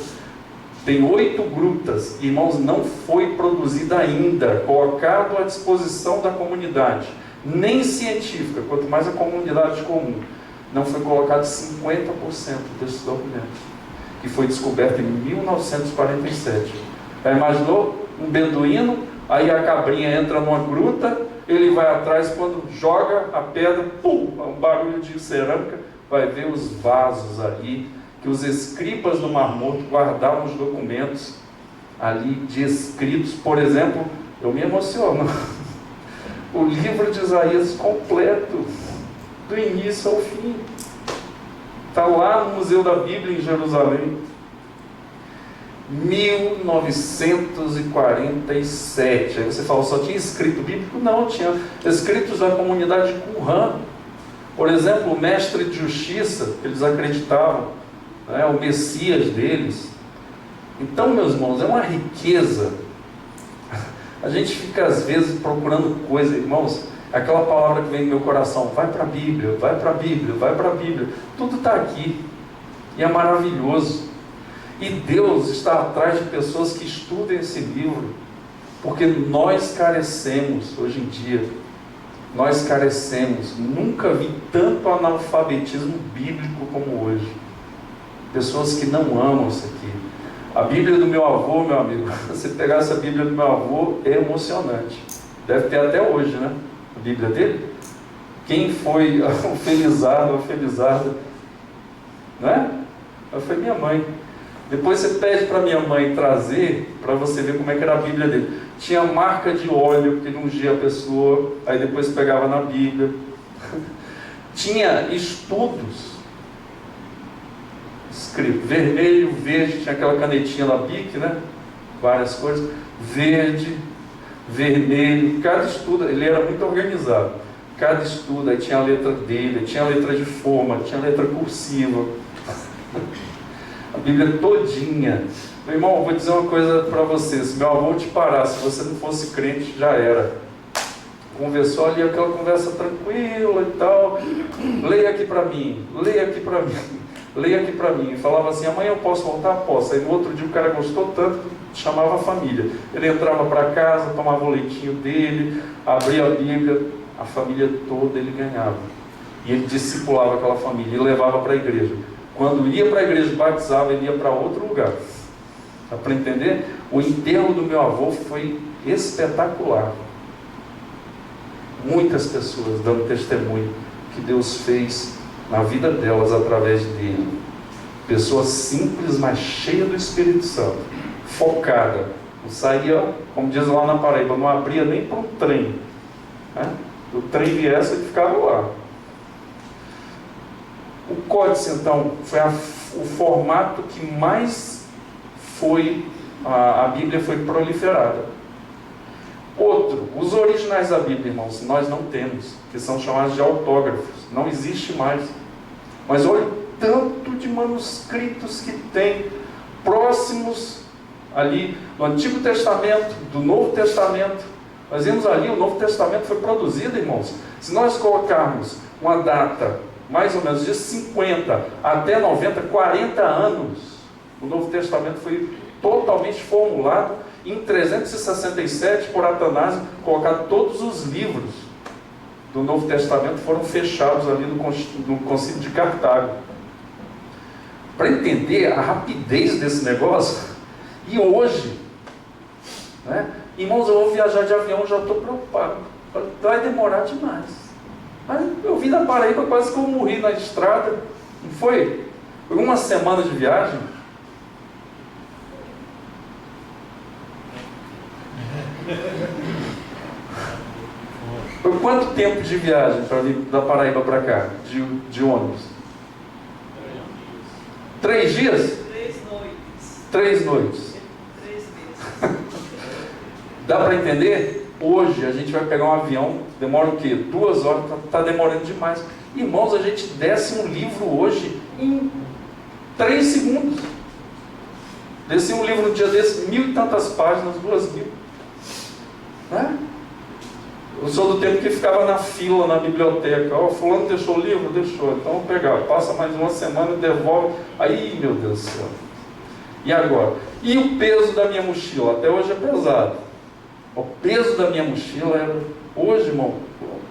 tem 8 grutas, irmãos, não foi produzida ainda, colocado à disposição da comunidade, nem científica, quanto mais a comunidade comum. Não foi colocado 50% desses documentos, que foi descoberto em 1947. Já imaginou? Um beduíno, aí a cabrinha entra numa gruta, ele vai atrás, quando joga a pedra, pum, um barulho de cerâmica, vai ver os vasos ali, que os escribas do Mar Morto guardavam os documentos ali de escritos. Por exemplo, eu me emociono, o livro de Isaías completo, do início ao fim, está lá no Museu da Bíblia em Jerusalém. 1947. Aí você fala, só tinha escrito bíblico? Não, tinha escritos da comunidade Qumran. Por exemplo, o mestre de justiça, eles acreditavam, né, o Messias deles. Então, meus irmãos, é uma riqueza. A gente fica às vezes procurando coisa, irmãos, aquela palavra que vem no meu coração, vai para a Bíblia, vai para a Bíblia, vai para a Bíblia. Tudo está aqui. E é maravilhoso. E Deus está atrás de pessoas que estudem esse livro. Porque nós carecemos, hoje em dia, nós carecemos. Nunca vi tanto analfabetismo bíblico como hoje. Pessoas que não amam isso aqui. A Bíblia do meu avô, meu amigo, se pegasse a Bíblia do meu avô, é emocionante. Deve ter até hoje, né? A Bíblia dele. Quem foi o felizardo, a felizarda, né? Foi minha mãe. Depois você pede para minha mãe trazer, para você ver como é que era a Bíblia dele. Tinha marca de óleo, porque não ungia a pessoa, aí depois pegava na Bíblia. Tinha estudos escrito, vermelho, verde, tinha aquela canetinha da Bic, né? Várias cores, verde, vermelho, cada estudo, ele era muito organizado. Cada estudo, aí tinha a letra dele, tinha a letra de forma, tinha a letra cursiva. A Bíblia todinha. Meu irmão, eu vou dizer uma coisa para você, se meu avô te parar, se você não fosse crente, já era. Conversou ali, aquela conversa tranquila e tal, leia aqui para mim, leia aqui para mim, leia aqui para mim. E falava assim, amanhã eu posso voltar? Posso. Aí no outro dia o cara gostou tanto que chamava a família. Ele entrava para casa, tomava o leitinho dele, abria a Bíblia, a família toda ele ganhava. E ele discipulava aquela família e levava para a igreja. Quando ia para a igreja e batizava, ele ia para outro lugar. Dá para entender? O enterro do meu avô foi espetacular. Muitas pessoas dando testemunho que Deus fez na vida delas através dele. Pessoa simples, mas cheia do Espírito Santo, focada. Não saía, como diz lá na Paraíba, não abria nem para um trem, né? O trem viesse e ficava lá. O códice, então, foi o formato que mais foi, a Bíblia foi proliferada. Outro, os originais da Bíblia, irmãos, nós não temos, que são chamados de autógrafos, não existe mais. Mas olha o tanto de manuscritos que tem, próximos ali do Antigo Testamento, do Novo Testamento. Nós vimos ali, o Novo Testamento foi produzido, irmãos. Se nós colocarmos uma data, mais ou menos de 50 até 90, 40 anos, o Novo Testamento foi totalmente formulado. Em 367, por Atanásio, colocar todos os livros do Novo Testamento foram fechados ali no Concílio de Cartago. Para entender a rapidez desse negócio, e hoje, né? Irmãos, eu vou viajar de avião, já estou preocupado, vai demorar demais. Mas eu vim da Paraíba, quase que eu morri na estrada, não foi? Foi uma semana de viagem. Foi quanto tempo de viagem para vir da Paraíba para cá, de ônibus? 3 dias? 3 noites. 3 noites. 3 meses. Dá para entender? Hoje a gente vai pegar um avião, demora o quê? 2 horas, está demorando demais. Irmãos, a gente desce um livro hoje em 3 segundos. Desci um livro no dia desse, 1000 e tantas páginas, 2000. Né? Eu sou do tempo que ficava na fila, na biblioteca. Ó, fulano deixou o livro? Deixou. Então vou pegar. Passa mais uma semana, devolve. Aí, meu Deus do céu. E agora? E o peso da minha mochila? Até hoje é pesado. O peso da minha mochila era... Hoje, irmão,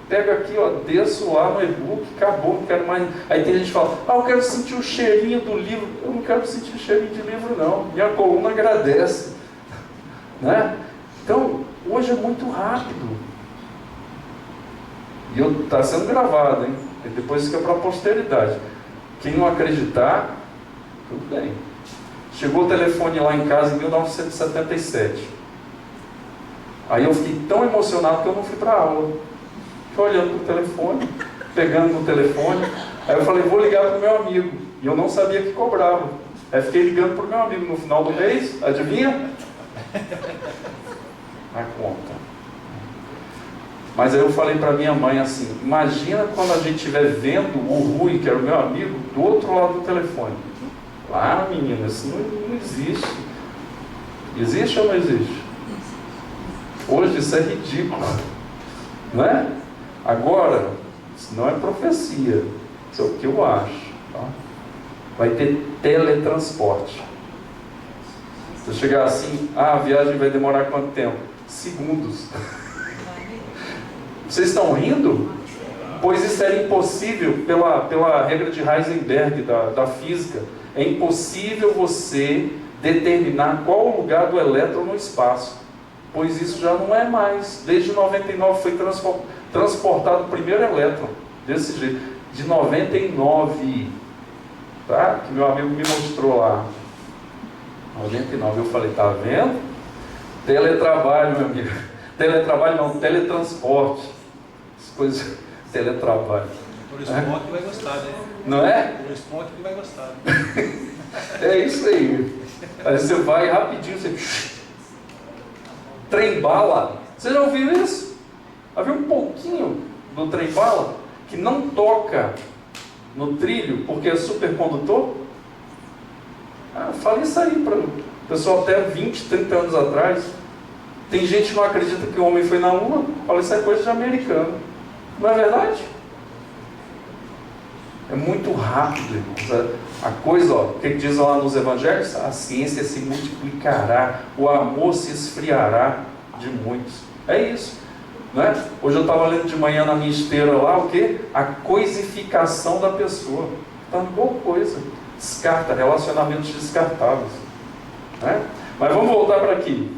pega aqui, ó, desço lá no e-book, acabou, não quero mais... Aí tem gente que fala, eu quero sentir o cheirinho do livro. Eu não quero sentir o cheirinho de livro, não. Minha coluna agradece. Né? Então, hoje é muito rápido. E está sendo gravado, hein? E depois fica para a posteridade. Quem não acreditar, tudo bem. Chegou o telefone lá em casa em 1977. Aí eu fiquei tão emocionado que eu não fui para a aula. Fiquei olhando para o telefone, pegando no telefone. Aí eu falei, vou ligar para o meu amigo. E eu não sabia que cobrava. Aí fiquei ligando para o meu amigo no final do mês, adivinha? A conta. Mas aí eu falei para minha mãe assim, imagina quando a gente estiver vendo o Rui, que era o meu amigo, do outro lado do telefone. Ah, menina, isso não existe. Existe ou não existe? Hoje isso é ridículo, não é? Agora, isso não é profecia, isso é o que eu acho. Tá? Vai ter teletransporte. Se chegar assim, a viagem vai demorar quanto tempo? Segundos. Vocês estão rindo? Pois isso era impossível pela regra de Heisenberg da física. É impossível você determinar qual o lugar do elétron no espaço. Pois isso já não é mais. Desde 99 foi transportado o primeiro elétron. Desse jeito. De 99. Tá? Que meu amigo me mostrou lá. 99. Eu falei, tá vendo? Teletrabalho, meu amigo. Teletrabalho não, teletransporte. As coisas, teletrabalho. Por Spock vai gostar, né? Não é? Por Spock que vai gostar. É isso aí. Aí você vai rapidinho, você... Trem-bala. Você já ouviu isso? Havia um pouquinho do trem-bala que não toca no trilho porque é supercondutor? Fala isso aí para o pessoal até 20, 30 anos atrás. Tem gente que não acredita que o homem foi na Lua. Fala, isso é coisa de americano. Não é verdade? É muito rápido, irmãos. A coisa, ó, o que diz lá nos evangelhos? A ciência se multiplicará, o amor se esfriará de muitos. É isso, né? Hoje eu estava lendo de manhã na minha esteira lá, o que? A coisificação da pessoa. Tá uma boa coisa. Descarta, relacionamentos descartáveis, né? Mas vamos voltar para aqui.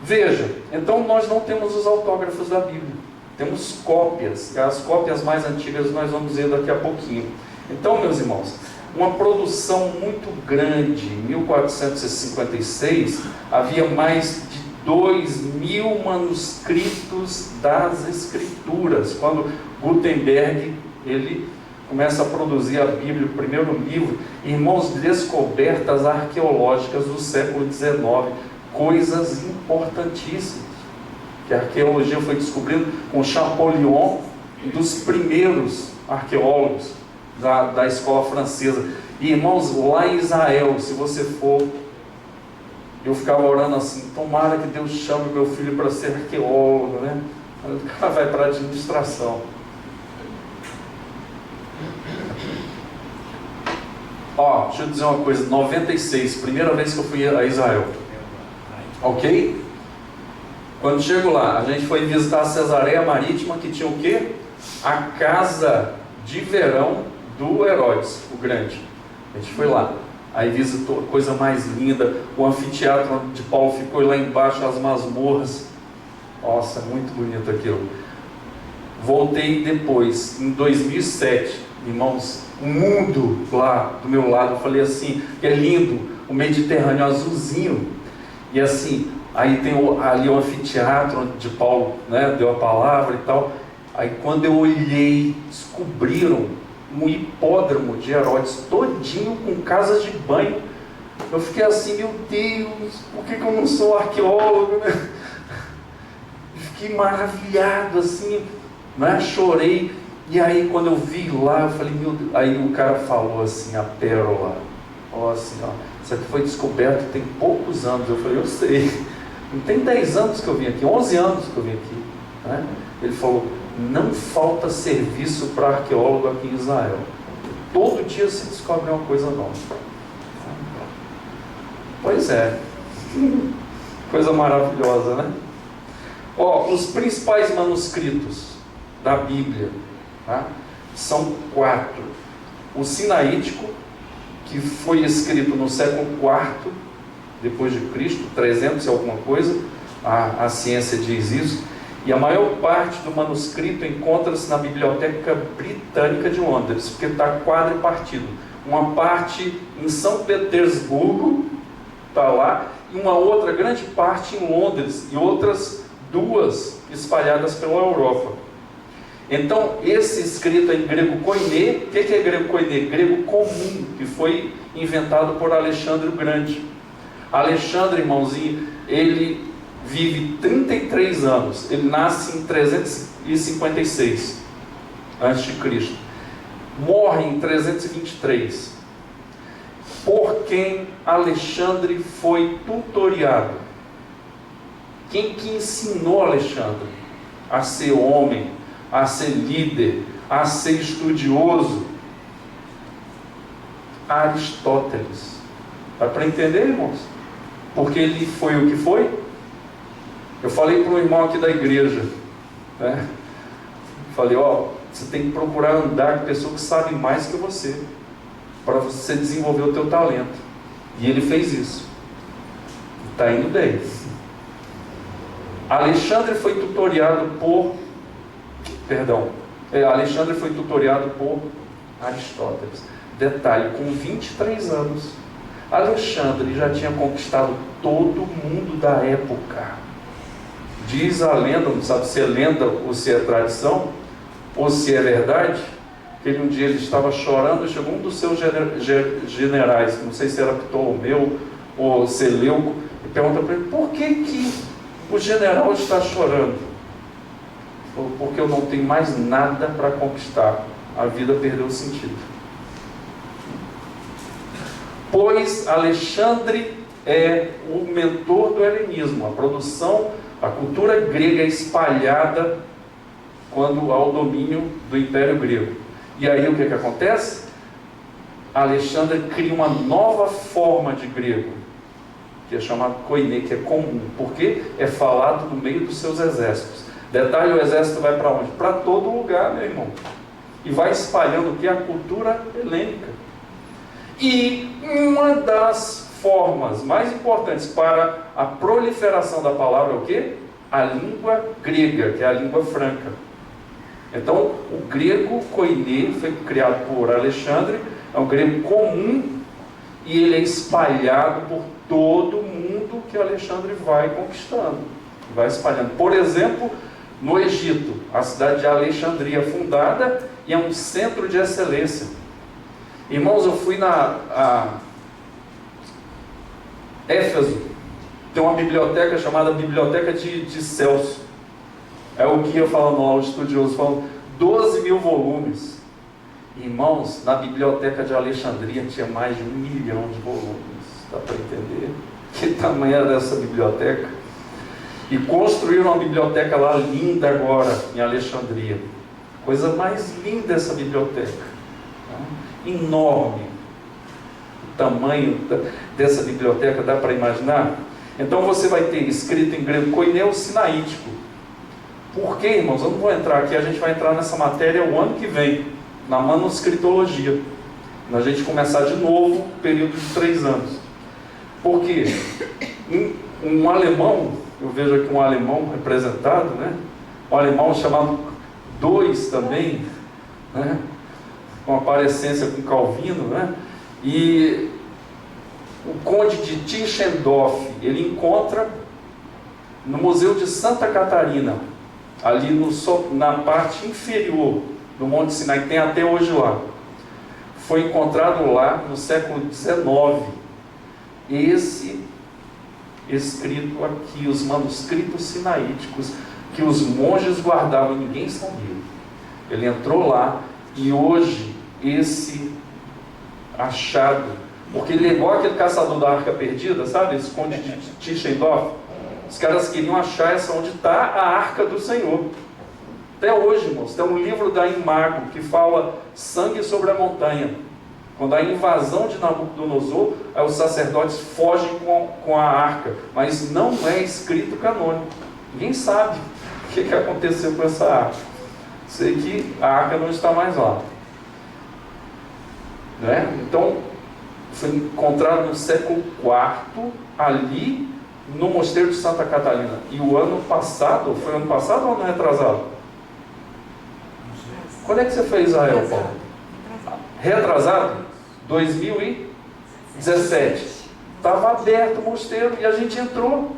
Veja, então nós não temos os autógrafos da Bíblia. Temos cópias, as cópias mais antigas nós vamos ver daqui a pouquinho. Então, meus irmãos, uma produção muito grande. Em 1456, havia mais de 2.000 manuscritos das Escrituras. Quando Gutenberg, ele começa a produzir a Bíblia, o primeiro livro, irmãos, descobertas arqueológicas do século XIX, coisas importantíssimas, que a arqueologia foi descobrindo com Champollion, um dos primeiros arqueólogos da escola francesa. E, irmãos, lá em Israel, se você for, eu ficava orando assim, tomara que Deus chame meu filho para ser arqueólogo, né? O cara vai para a administração. Ó, deixa eu dizer uma coisa, 96, primeira vez que eu fui a Israel. Ok? Quando chego lá, a gente foi visitar a Cesareia Marítima, que tinha o quê? A casa de verão do Herodes, o Grande. A gente foi lá. Aí visitou a coisa mais linda. O anfiteatro de Paulo ficou lá embaixo, as masmorras. Nossa, muito bonito aquilo. Voltei depois, em 2007. Irmãos, o mundo lá do meu lado. Eu falei assim, que é lindo, o Mediterrâneo azulzinho. E assim, aí tem ali o anfiteatro de Paulo, né, deu a palavra e tal. Aí quando eu olhei, descobriram um hipódromo de Herodes todinho com casas de banho. Eu fiquei assim, meu Deus, por que eu não sou arqueólogo, né? Fiquei maravilhado assim, né? Chorei. E aí quando eu vi lá, eu falei, meu Deus. Aí o cara falou assim, a pérola, ó, assim, ó, isso aqui foi descoberto tem poucos anos. Eu falei, eu sei, não tem 10 anos que eu vim aqui, 11 anos que eu vim aqui, né? Ele falou, não falta serviço para arqueólogo aqui em Israel. Todo dia se descobre uma coisa nova. Pois é, coisa maravilhosa, né? Ó, os principais manuscritos da Bíblia, tá? São 4. O Sinaítico, que foi escrito no século IV depois de Cristo, 300 e alguma coisa, a ciência diz isso. E a maior parte do manuscrito encontra-se na Biblioteca Britânica de Londres, porque está quadripartido. Uma parte em São Petersburgo, está lá, e uma outra grande parte em Londres, e outras 2 espalhadas pela Europa. Então, esse escrito em grego koiné, o que é grego koiné? Grego comum, que foi inventado por Alexandre o Grande. Alexandre, irmãozinho, ele vive 33 anos. Ele nasce em 356 a.C. Morre em 323. Por quem Alexandre foi tutoriado? Quem que ensinou Alexandre a ser homem, a ser líder, a ser estudioso? Aristóteles. Dá para entender, irmãos? Porque ele foi o que foi? Eu falei para um irmão aqui da igreja, né? Falei, você tem que procurar andar com pessoas que sabem mais que você, para você desenvolver o teu talento. E ele fez isso. Está indo bem. Alexandre foi tutoriado por Aristóteles. Detalhe, com 23 anos, Alexandre já tinha conquistado todo mundo da época. Diz a lenda, não sabe se é lenda ou se é tradição, ou se é verdade, que um dia ele estava chorando e chegou um dos seus generais, não sei se era Ptolomeu ou Seleuco, e pergunta para ele, por que o general está chorando? Ele falou, porque eu não tenho mais nada para conquistar, a vida perdeu o sentido. Pois Alexandre é o mentor do helenismo, a cultura grega espalhada quando há o domínio do Império Grego. E aí o que acontece? Alexandre cria uma nova forma de grego, que é chamado koiné, que é comum, porque é falado no meio dos seus exércitos. Detalhe, o exército vai para onde? Para todo lugar, meu irmão. E vai espalhando o que é a cultura helênica. E uma das formas mais importantes para a proliferação da palavra é o quê? A língua grega, que é a língua franca. Então, o grego koiné foi criado por Alexandre, é um grego comum, e ele é espalhado por todo mundo que Alexandre vai conquistando, vai espalhando. Por exemplo, no Egito, a cidade de Alexandria fundada, e é um centro de excelência. Irmãos, eu fui a Éfeso, tem uma biblioteca chamada Biblioteca de Celso. É o guia falando lá, o estudioso falando, 12 mil volumes. Irmãos, na biblioteca de Alexandria tinha mais de 1 milhão de volumes. Dá para entender? Que tamanho era essa biblioteca? E construíram uma biblioteca lá linda agora, em Alexandria. Coisa mais linda essa biblioteca. Enorme. O tamanho dessa biblioteca, dá para imaginar? Então você vai ter escrito em grego koiné sinaítico. Por quê, irmãos? Eu não vou entrar aqui, a gente vai entrar nessa matéria o ano que vem, na manuscritologia. A gente começar de novo o período de 3 anos. Por quê? Um alemão, eu vejo aqui um alemão representado, né? Um alemão chamado II também, né? Com aparência com Calvino, né? E o conde de Tischendorf, ele encontra no Museu de Santa Catarina, ali na parte inferior do Monte Sinai, que tem até hoje lá. Foi encontrado lá no século XIX esse escrito aqui, os manuscritos sinaíticos que os monges guardavam, ninguém sabia. Ele entrou lá e hoje esse achado, porque ele é igual aquele caçador da arca perdida, sabe? Esse conde de Tischendorf. Os caras queriam achar essa onde está a arca do Senhor. Até hoje, irmãos, tem um livro da Imago que fala sangue sobre a montanha. Quando a invasão de Nabucodonosor, aí os sacerdotes fogem com a arca, mas não é escrito canônico. Ninguém sabe o que aconteceu com essa arca. Sei que a arca não está mais lá. Né? Então, foi encontrado no século IV, ali no Mosteiro de Santa Catarina. E o ano passado, foi ano passado ou ano retrasado? Quando é que você fez Israel, Paulo? Retrasado? 2017. Estava aberto o mosteiro e a gente entrou.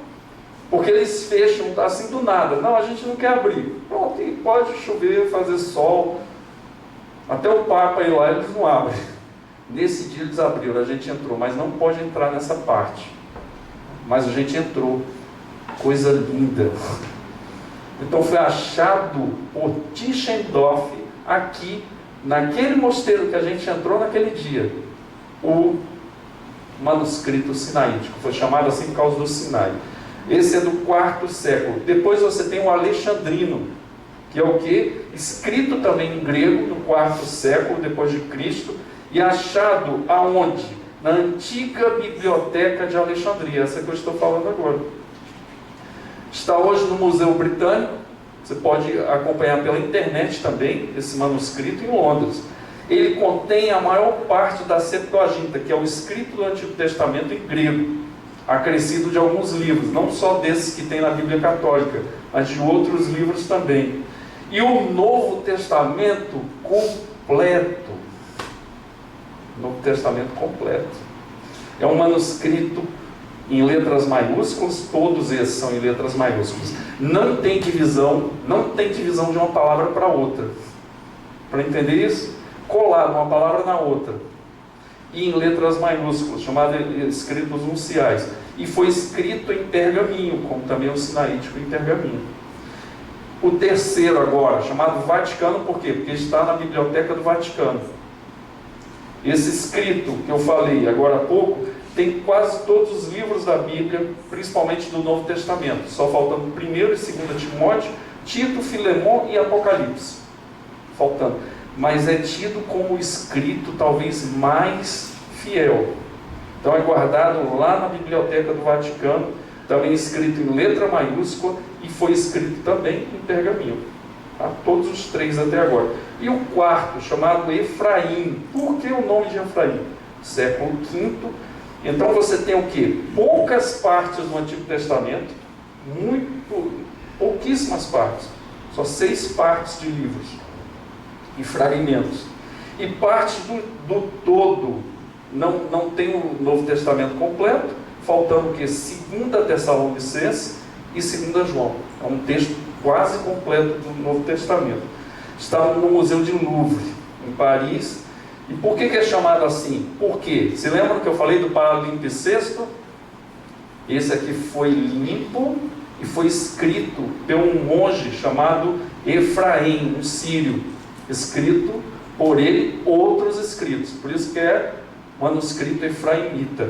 Porque eles fecham assim do nada. Não, a gente não quer abrir. Pronto, e pode chover, fazer sol. Até o Papa ir lá, eles não abrem. Nesse dia eles abriram, a gente entrou, mas não pode entrar nessa parte. Mas a gente entrou. Coisa linda. Então foi achado por Tischendorf aqui, naquele mosteiro que a gente entrou naquele dia, o manuscrito sinaítico. Foi chamado assim por causa do Sinai. Esse é do 4º século. Depois você tem o Alexandrino, que é o quê? Escrito também em grego, no 4º século depois de Cristo, e achado aonde? Na antiga biblioteca de Alexandria, essa que eu estou falando agora. Está hoje no Museu Britânico, você pode acompanhar pela internet também esse manuscrito em Londres. Ele contém a maior parte da Septuaginta, que é o escrito do Antigo Testamento em grego, acrescido de alguns livros, não só desses que tem na Bíblia Católica, mas de outros livros também. E o Novo Testamento completo. Novo Testamento completo. É um manuscrito em letras maiúsculas, todos esses são em letras maiúsculas. Não tem divisão de uma palavra para outra. Para entender isso? Colado uma palavra na outra. E em letras maiúsculas, chamadas escritos unciais. E foi escrito em pergaminho, como também o sinaítico em pergaminho. O terceiro agora, chamado Vaticano, por quê? Porque está na Biblioteca do Vaticano. Esse escrito que eu falei agora há pouco, tem quase todos os livros da Bíblia, principalmente do Novo Testamento, só faltando 1º e 2º Timóteo, Tito, Filemão e Apocalipse. Faltando. Mas é tido como o escrito talvez mais fiel. Então é guardado lá na Biblioteca do Vaticano, também escrito em letra maiúscula, e foi escrito também em pergaminho. Tá? Todos os 3 até agora. E o 4º, chamado Efraim. Por que o nome de Efraim? Século V. Então você tem o quê? Poucas partes do Antigo Testamento, pouquíssimas partes, só 6 partes de livros e fragmentos. E parte do todo, não tem o Novo Testamento completo, faltando o quê? 2 Tessalonicenses e 2 João. É um texto quase completo do Novo Testamento. Está no Museu de Louvre, em Paris. E por que é chamado assim? Por quê? Se lembram que eu falei do Palimpsesto? Esse aqui foi limpo e foi escrito por um monge chamado Efraim, um sírio. Escrito por ele outros escritos. Por isso que é manuscrito efraimita.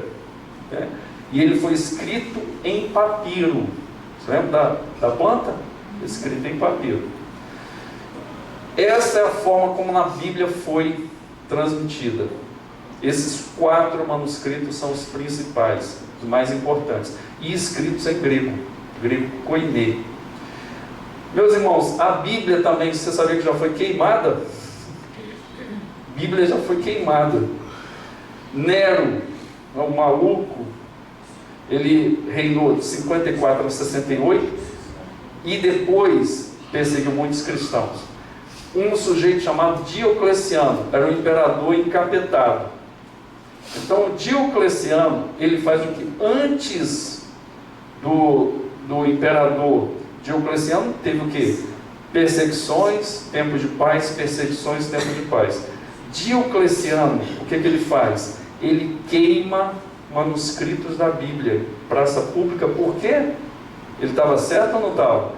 Né? E ele foi escrito em papiro. Você lembra da planta? Escrito em papiro. Essa é a forma como na Bíblia foi transmitida. Esses 4 manuscritos são os principais, os mais importantes, e escritos em grego koiné. Meus irmãos, a Bíblia também, você sabia que já foi queimada? A Bíblia já foi queimada. Nero, o maluco, ele reinou de 54 a 68 e depois perseguiu muitos cristãos. Um sujeito chamado Diocleciano, era um imperador encapetado. Então, Diocleciano, ele faz o que? Antes do imperador Diocleciano, teve o que? Perseguições, tempo de paz, perseguições, tempo de paz. Diocleciano, o que ele faz? Ele queima manuscritos da Bíblia, praça pública. Por quê? Ele estava certo ou não estava?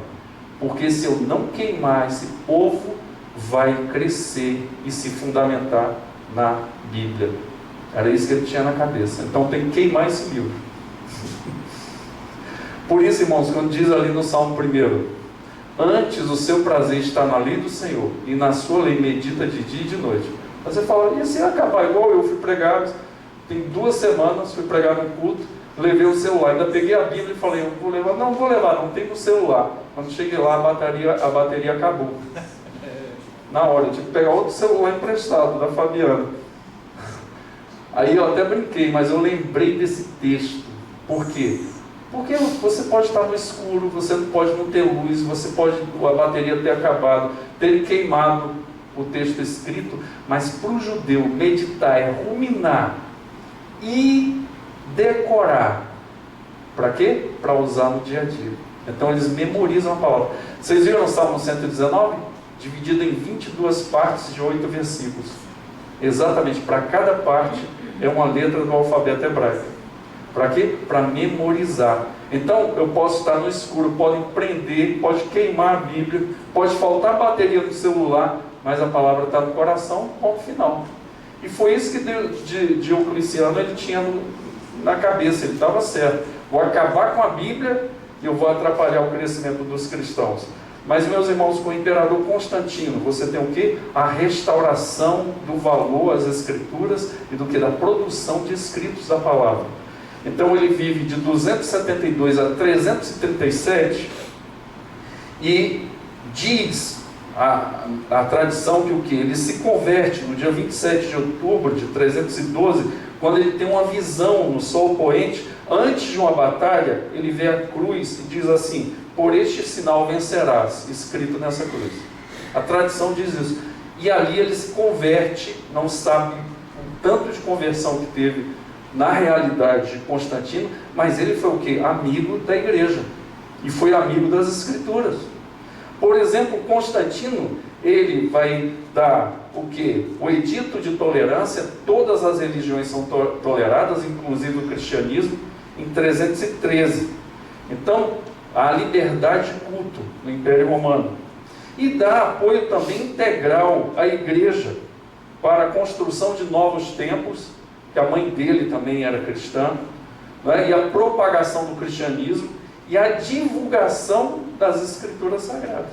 Porque se eu não queimar, esse povo vai crescer e se fundamentar na Bíblia. Era isso que ele tinha na cabeça. Então tem que queimar esse livro. Por isso, irmãos, quando diz ali no Salmo 1, antes o seu prazer está na lei do Senhor, e na sua lei medita de dia e de noite. Você fala, e se acabar igual eu fui pregar, tem 2 semanas, fui pregar no culto, levei o celular, ainda peguei a Bíblia e falei, eu vou levar, não tem no celular. Quando cheguei lá, a bateria acabou. Na hora, eu tive que pegar outro celular emprestado, da Fabiana. Aí eu até brinquei, mas eu lembrei desse texto. Por quê? Porque você pode estar no escuro, você pode não ter luz, você pode, a bateria ter acabado, ter queimado o texto escrito, mas para o judeu meditar é ruminar e decorar. Para quê? Para usar no dia a dia. Então eles memorizam a palavra. Vocês viram o Salmo 119? Dividido em 22 partes de 8 versículos. Exatamente, para cada parte é uma letra do alfabeto hebraico. Para quê? Para memorizar. Então eu posso estar no escuro, podem prender, pode queimar a Bíblia, pode faltar bateria no celular, mas a palavra está no coração, ponto final. E foi isso que Diocleciano ele tinha na cabeça, ele estava certo. Vou acabar com a Bíblia e eu vou atrapalhar o crescimento dos cristãos. Mas, meus irmãos, com o imperador Constantino, você tem o quê? A restauração do valor às Escrituras e do que? Da produção de escritos da palavra. Então ele vive de 272 a 337 e diz a tradição que o quê? Ele se converte no dia 27 de outubro de 312, quando ele tem uma visão no sol poente. Antes de uma batalha, ele vê a cruz e diz assim: por este sinal vencerás, escrito nessa cruz. A tradição diz isso. E ali ele se converte, não sabe o tanto de conversão que teve na realidade de Constantino, mas ele foi o quê? Amigo da igreja. E foi amigo das Escrituras. Por exemplo, Constantino, ele vai dar o quê? O edito de tolerância, todas as religiões são toleradas, inclusive o cristianismo, em 313. Então, há liberdade de culto no Império Romano. E dá apoio também integral à igreja para a construção de novos templos, que a mãe dele também era cristã, né? E a propagação do cristianismo e a divulgação das Escrituras Sagradas.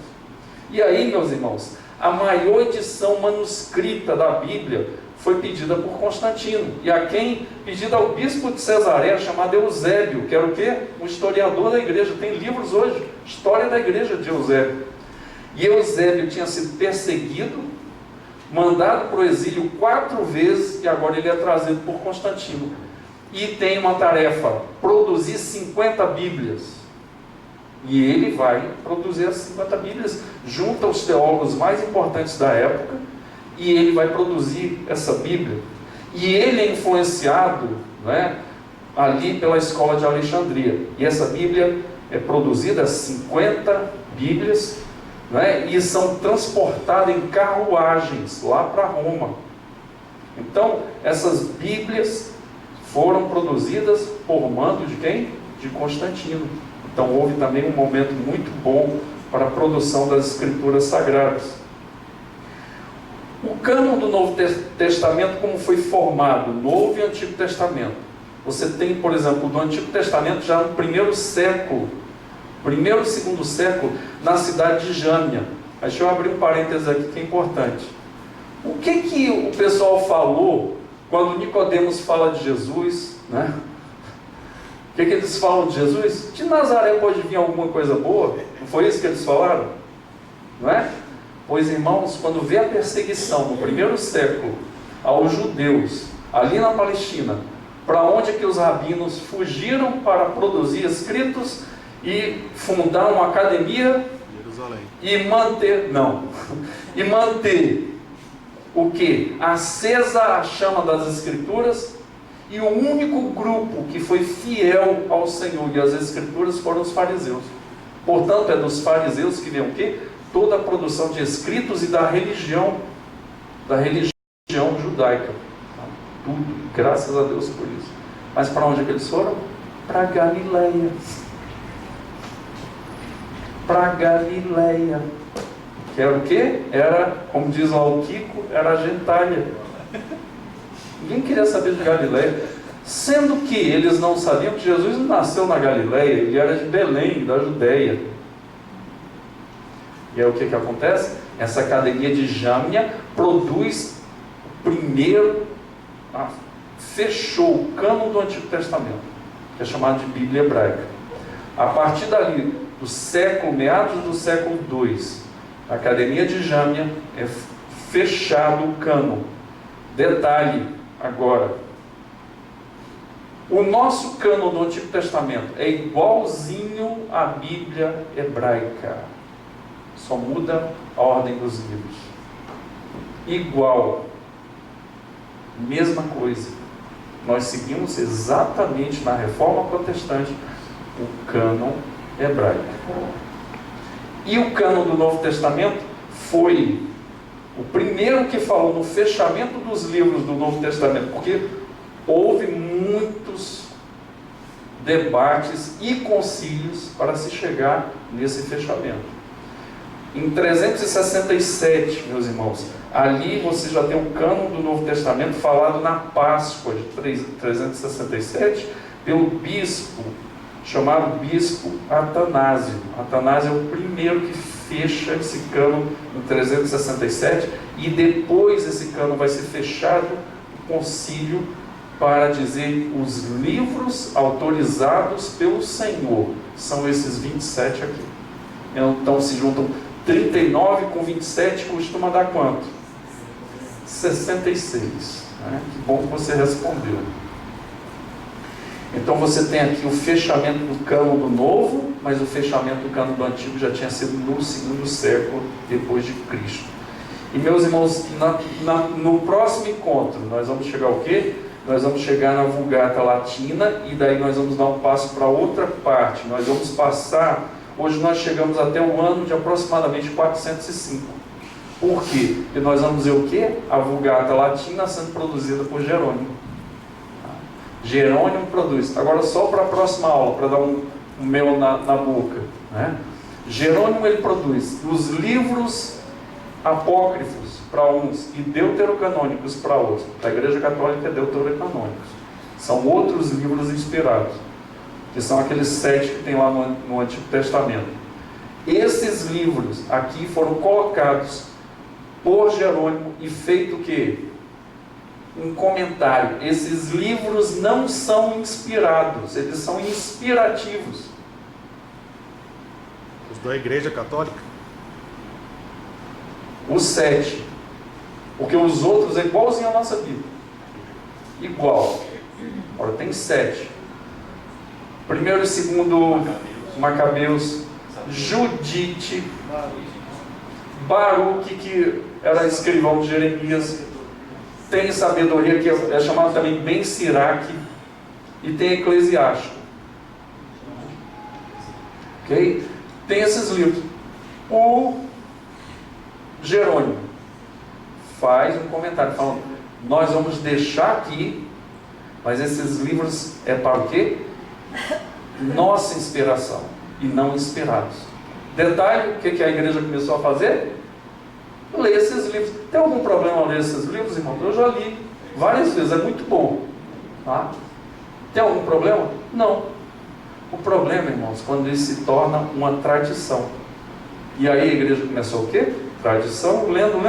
E aí, meus irmãos, a maior edição manuscrita da Bíblia foi pedida por Constantino. E a quem? Pedida ao bispo de Cesareia, chamado Eusébio, que era o quê? Um historiador da igreja. Tem livros hoje, História da Igreja de Eusébio. E Eusébio tinha sido perseguido, mandado para o exílio 4 vezes, e agora ele é trazido por Constantino. E tem uma tarefa: produzir 50 Bíblias. E ele vai produzir as 50 Bíblias, junto aos teólogos mais importantes da época, e ele vai produzir essa Bíblia. E ele é influenciado, né, ali pela escola de Alexandria. E essa Bíblia é produzida, 50 Bíblias, né, e são transportadas em carruagens lá para Roma. Então, essas Bíblias foram produzidas por mando de quem? De Constantino. Então houve também um momento muito bom para a produção das Escrituras Sagradas. O cânon do Novo Testamento, como foi formado? Novo e Antigo Testamento. Você tem, por exemplo, do Antigo Testamento já no primeiro e segundo século, na cidade de Jâmnia. Deixa eu abrir um parênteses aqui que é importante. O que o pessoal falou quando Nicodemos fala de Jesus, né? O que eles falam de Jesus? De Nazaré pode vir alguma coisa boa? Não foi isso que eles falaram? Não é? Pois, irmãos, quando vê a perseguição no primeiro século aos judeus, ali na Palestina, para onde que os rabinos fugiram para produzir escritos e fundar uma academia e manter o que? Acesa a chama das Escrituras. E o único grupo que foi fiel ao Senhor e às Escrituras foram os fariseus. Portanto, é dos fariseus que vem o quê? Toda a produção de escritos e da religião judaica. Tudo, graças a Deus por isso. Mas para onde é que eles foram? Para Galileia. Para Galileia. Que era o quê? Era, como diz lá o Kiko, era a gentalha. Ninguém queria saber de Galileia, sendo que eles não sabiam que Jesus não nasceu na Galileia, ele era de Belém, da Judéia. E aí o que acontece? Essa academia de Jâmnia produz o primeiro, fechou o cânon do Antigo Testamento, que é chamado de Bíblia Hebraica. A partir dali, do século, meados do século II, a academia de Jâmnia é fechado o cânon. Detalhe, agora, o nosso cânon do Antigo Testamento é igualzinho à Bíblia hebraica, só muda a ordem dos livros. Igual, mesma coisa. Nós seguimos exatamente na Reforma Protestante o cânon hebraico. E o cânon do Novo Testamento foi o primeiro que falou no fechamento dos livros do Novo Testamento, porque houve debates e concílios para se chegar nesse fechamento. Em 367, meus irmãos, ali você já tem o cânon do Novo Testamento falado na Páscoa de 367 pelo bispo, chamado bispo Atanásio. Atanásio é o primeiro que fecha esse cânon em 367 e depois esse cânon vai ser fechado no concílio para dizer os livros autorizados pelo Senhor. São esses 27 aqui. Então se juntam 39 com 27, costuma dar quanto? 66. Né? Que bom que você respondeu. Então você tem aqui o fechamento do cânon do Novo, mas o fechamento do cânon do Antigo já tinha sido no 2º século depois de Cristo. E meus irmãos, no próximo encontro, nós vamos chegar ao quê? Nós vamos chegar na Vulgata Latina e daí nós vamos dar um passo para outra parte. Nós vamos passar, hoje nós chegamos até o ano de aproximadamente 405. Por quê? Porque nós vamos ver o quê? A Vulgata Latina sendo produzida por Jerônimo. Jerônimo produz. Agora só para a próxima aula, para dar um mel na boca. Né? Jerônimo ele produz os livros apócrifos para uns e deuterocanônicos para outros. A Igreja Católica é deuterocanônicos. São outros livros inspirados, que são aqueles 7 que tem lá no Antigo Testamento. Esses livros aqui foram colocados por Jerônimo e feito o quê? Um comentário. Esses livros não são inspirados, eles são inspirativos. Os da Igreja Católica? Os 7. Porque os outros é igualzinho à nossa Bíblia. Igual. Agora tem 7. Primeiro e segundo Macabeus, Judite, Baruque, que era escrivão de Jeremias, tem sabedoria, que é chamado também Ben Siraque, e tem Eclesiástico. Ok? Tem esses livros. O Jerônimo faz um comentário falando, nós vamos deixar aqui, mas esses livros é para o quê? Nossa inspiração e não inspirados. Detalhe, o que a igreja começou a fazer? Ler esses livros. Tem algum problema ao ler esses livros, irmão? Eu já li várias vezes, é muito bom. Tá? Tem algum problema? Não. O problema, irmãos, quando ele se torna uma tradição. E aí a igreja começou o quê? Tradição, lendo.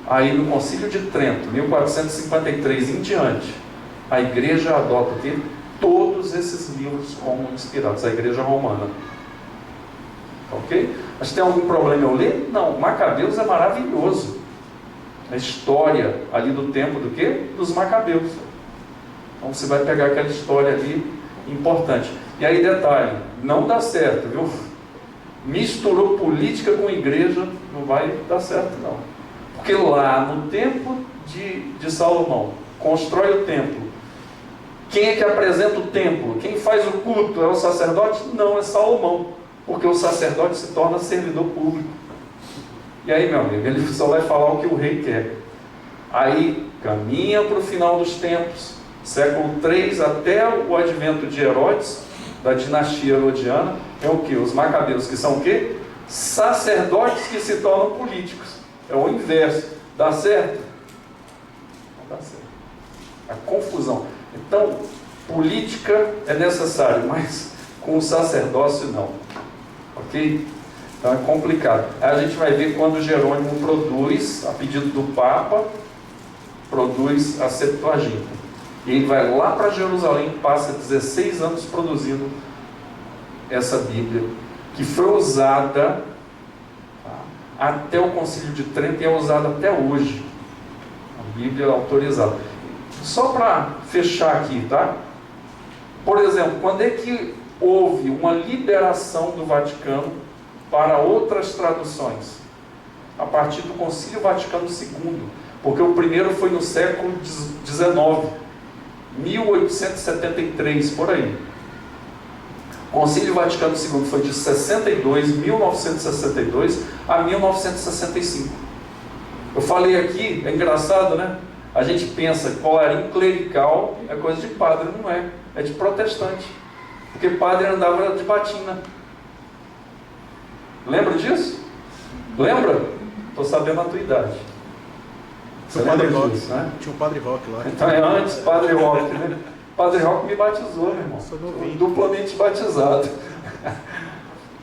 Aí no Concílio de Trento, 1453 em diante, a igreja adota o quê? Todos esses livros como inspirados, a igreja romana. Ok? Mas tem algum problema eu ler? Não, Macabeus é maravilhoso. A história ali do tempo do quê? Dos Macabeus. Então você vai pegar aquela história ali importante. E aí detalhe, não dá certo, viu? Misturou política com igreja, não vai dar certo não. Porque lá no tempo de Salomão, constrói o templo. Quem é que apresenta o templo? Quem faz o culto? É o sacerdote? Não, é Salomão. Porque o sacerdote se torna servidor público. E aí, meu amigo, ele só vai falar o que o rei quer. Aí, caminha para o final dos tempos, século 3 até o advento de Herodes, da dinastia herodiana, é o que? Os Macabeus, que são o quê? Sacerdotes que se tornam políticos. É o inverso. Dá certo? Não dá certo. A confusão. Então, política é necessário, mas com o sacerdócio não. Ok? Então é complicado. Aí a gente vai ver quando Jerônimo produz, a pedido do Papa, produz a Septuaginta. E ele vai lá para Jerusalém, passa 16 anos produzindo essa Bíblia, que foi usada até o Concílio de Trento e é usada até hoje. A Bíblia é autorizada. Só para fechar aqui, tá? Por exemplo, quando é que houve uma liberação do Vaticano para outras traduções? A partir do Concílio Vaticano II, porque o primeiro foi no século XIX, 1873, por aí. O Concílio Vaticano II foi de 1962 a 1965. Eu falei aqui, é engraçado, né? A gente pensa que colarinho clerical é coisa de padre, não é. É de protestante. Porque padre andava de batina. Lembra disso? Lembra? Estou sabendo a tua idade. Você Tinha o Padre lembra Rock. disso, né? Tinha o Padre Rock lá. Então é antes, Padre Rock, né? Padre Rock me batizou, meu irmão. Sou novinho. Duplamente batizado.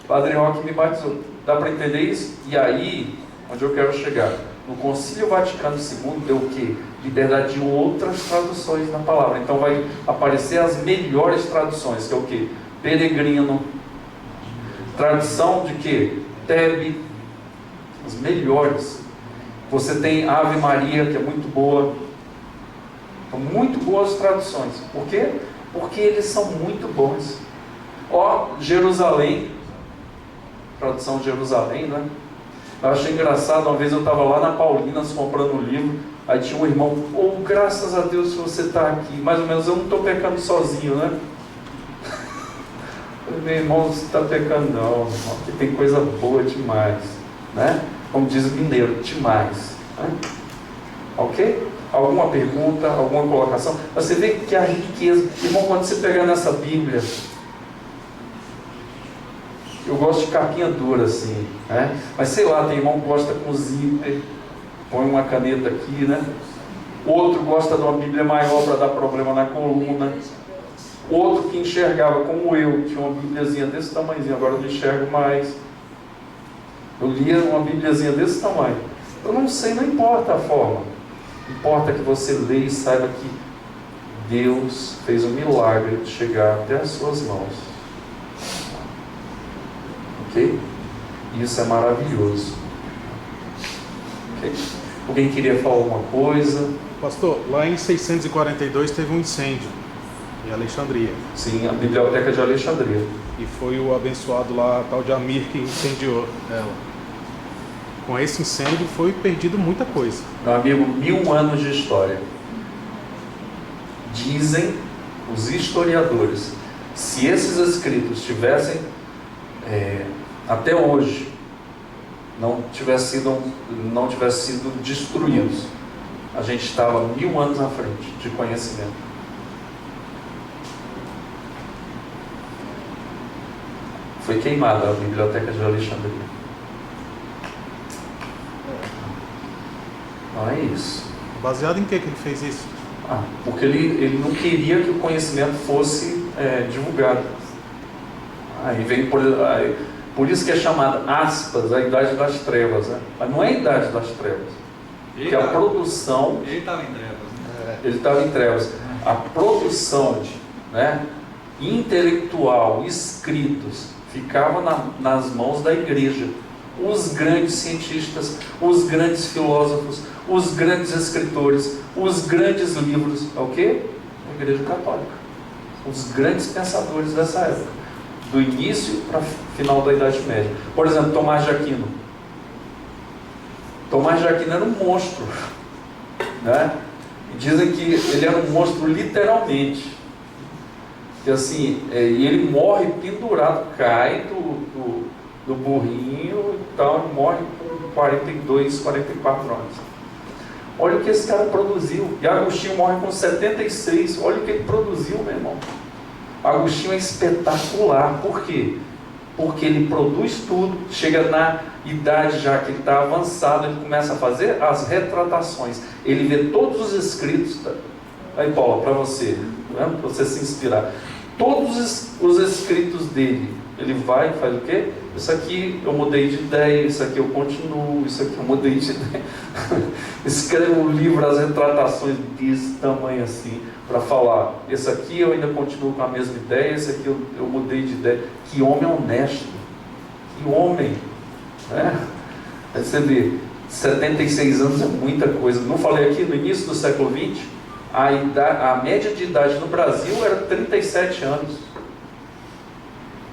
Padre Rock me batizou. Dá para entender isso? E aí, onde eu quero chegar? No Concílio Vaticano II deu o quê? Liberdade de outras traduções na palavra. Então vai aparecer as melhores traduções, que é o quê? Peregrino. Tradução de quê? Tebe. As melhores. Você tem Ave Maria, que é muito boa. São muito boas traduções. Por quê? Porque eles são muito bons. Ó, Jerusalém. Tradução de Jerusalém, né? Eu achei engraçado, uma vez eu estava lá na Paulinas comprando um livro, aí tinha um irmão, graças a Deus você está aqui, mais ou menos eu não estou pecando sozinho, né? Meu irmão, você está pecando não, aqui tem coisa boa demais, né? Como diz o mineiro, demais, né? Ok? Alguma pergunta, alguma colocação? Você vê que a riqueza, irmão, quando você pegar nessa Bíblia, eu gosto de capinha dura assim, né? Mas sei lá, tem irmão que gosta com zíper, põe uma caneta aqui, né? Outro gosta de uma Bíblia maior para dar problema na coluna. Outro que enxergava como eu, tinha uma Bíbliazinha desse tamanhozinho, agora eu não enxergo mais. Eu lia uma Bíbliazinha desse tamanho. Eu não sei, não importa a forma. Importa que você leia e saiba que Deus fez um milagre de chegar até as suas mãos. Ok? Isso é maravilhoso. Ok? Alguém queria falar alguma coisa? Pastor, lá em 642 teve um incêndio em Alexandria. Sim, a Biblioteca de Alexandria. E foi o abençoado lá, tal de Amir, que incendiou ela. Com esse incêndio foi perdido muita coisa. Meu amigo, 1000 anos de história. Dizem os historiadores, se esses escritos tivessem até hoje não tivessem sido destruídos, a gente estava 1000 anos à frente de conhecimento. Foi queimada a Biblioteca de Alexandria. Não é isso. Baseado em que ele fez isso? Porque ele não queria que o conhecimento fosse divulgado. Aí vem por isso que é chamada, aspas, a Idade das Trevas, né? Mas não é a Idade das Trevas. Porque a produção... Ele estava em trevas, né? Ele estava em trevas. A produção, né, intelectual, escritos, ficava nas mãos da igreja. Os grandes cientistas, os grandes filósofos, os grandes escritores, os grandes livros, é o quê? A Igreja Católica. Os grandes pensadores dessa época, do início para o final da Idade Média. Por exemplo, Tomás de Aquino. Tomás de Aquino era um monstro, né? E dizem que ele era um monstro literalmente. Que assim, e ele morre pendurado, cai do burrinho e tal, e morre com 42, 44 anos. Olha o que esse cara produziu. E Agostinho morre com 76. Olha o que ele produziu, meu irmão. Agostinho é espetacular. Por quê? Porque ele produz tudo, chega na idade já que ele está avançado, ele começa a fazer as retratações. Ele vê todos os escritos. Aí, Paula, para você, para você se inspirar. Todos os escritos dele, ele vai e faz o quê? Isso aqui eu mudei de ideia, isso aqui eu continuo, isso aqui eu mudei de ideia. Escreve um livro, as retratações desse tamanho assim, para falar, esse aqui eu ainda continuo com a mesma ideia, esse aqui eu mudei de ideia. Que homem honesto, que homem, né? Aí você vê, 76 anos é muita coisa. Não falei aqui no início do século XX? A média de idade no Brasil era 37 anos.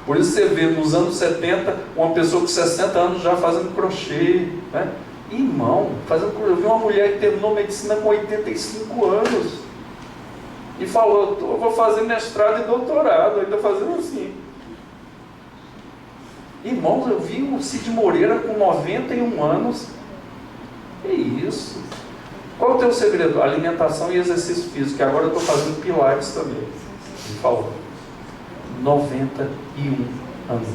Por isso você vê nos anos 70 uma pessoa com 60 anos já fazendo crochê, né? Irmão, eu vi uma mulher que terminou medicina com 85 anos e falou, eu vou fazer mestrado e doutorado, ainda fazendo assim. Irmãos, eu vi o Cid Moreira com 91 anos. Que isso? Qual é o teu segredo? Alimentação e exercício físico, que agora eu estou fazendo pilates também. Ele falou. 91 anos.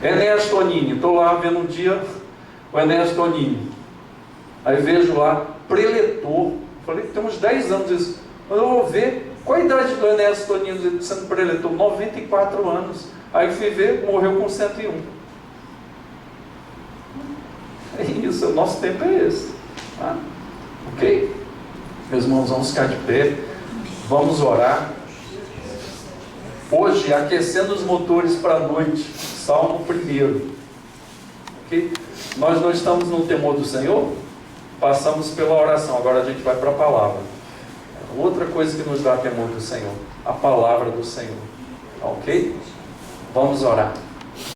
Enéas Tonini, estou lá vendo um dia o Enéas Tonini. Aí vejo lá, preletor. Falei que tem uns 10 anos isso. Mas eu vou ver qual a idade do Enéas Tonini sendo preletor. 94 anos. Aí fui ver, morreu com 101. É isso, o nosso tempo é esse. Tá? Ok? Meus irmãos, vamos ficar de pé. Vamos orar. Hoje, aquecendo os motores para a noite. Salmo 1. Ok? Nós não estamos no temor do Senhor? Passamos pela oração. Agora a gente vai para a palavra. Outra coisa que nos dá temor do Senhor. A palavra do Senhor. Ok? Vamos orar.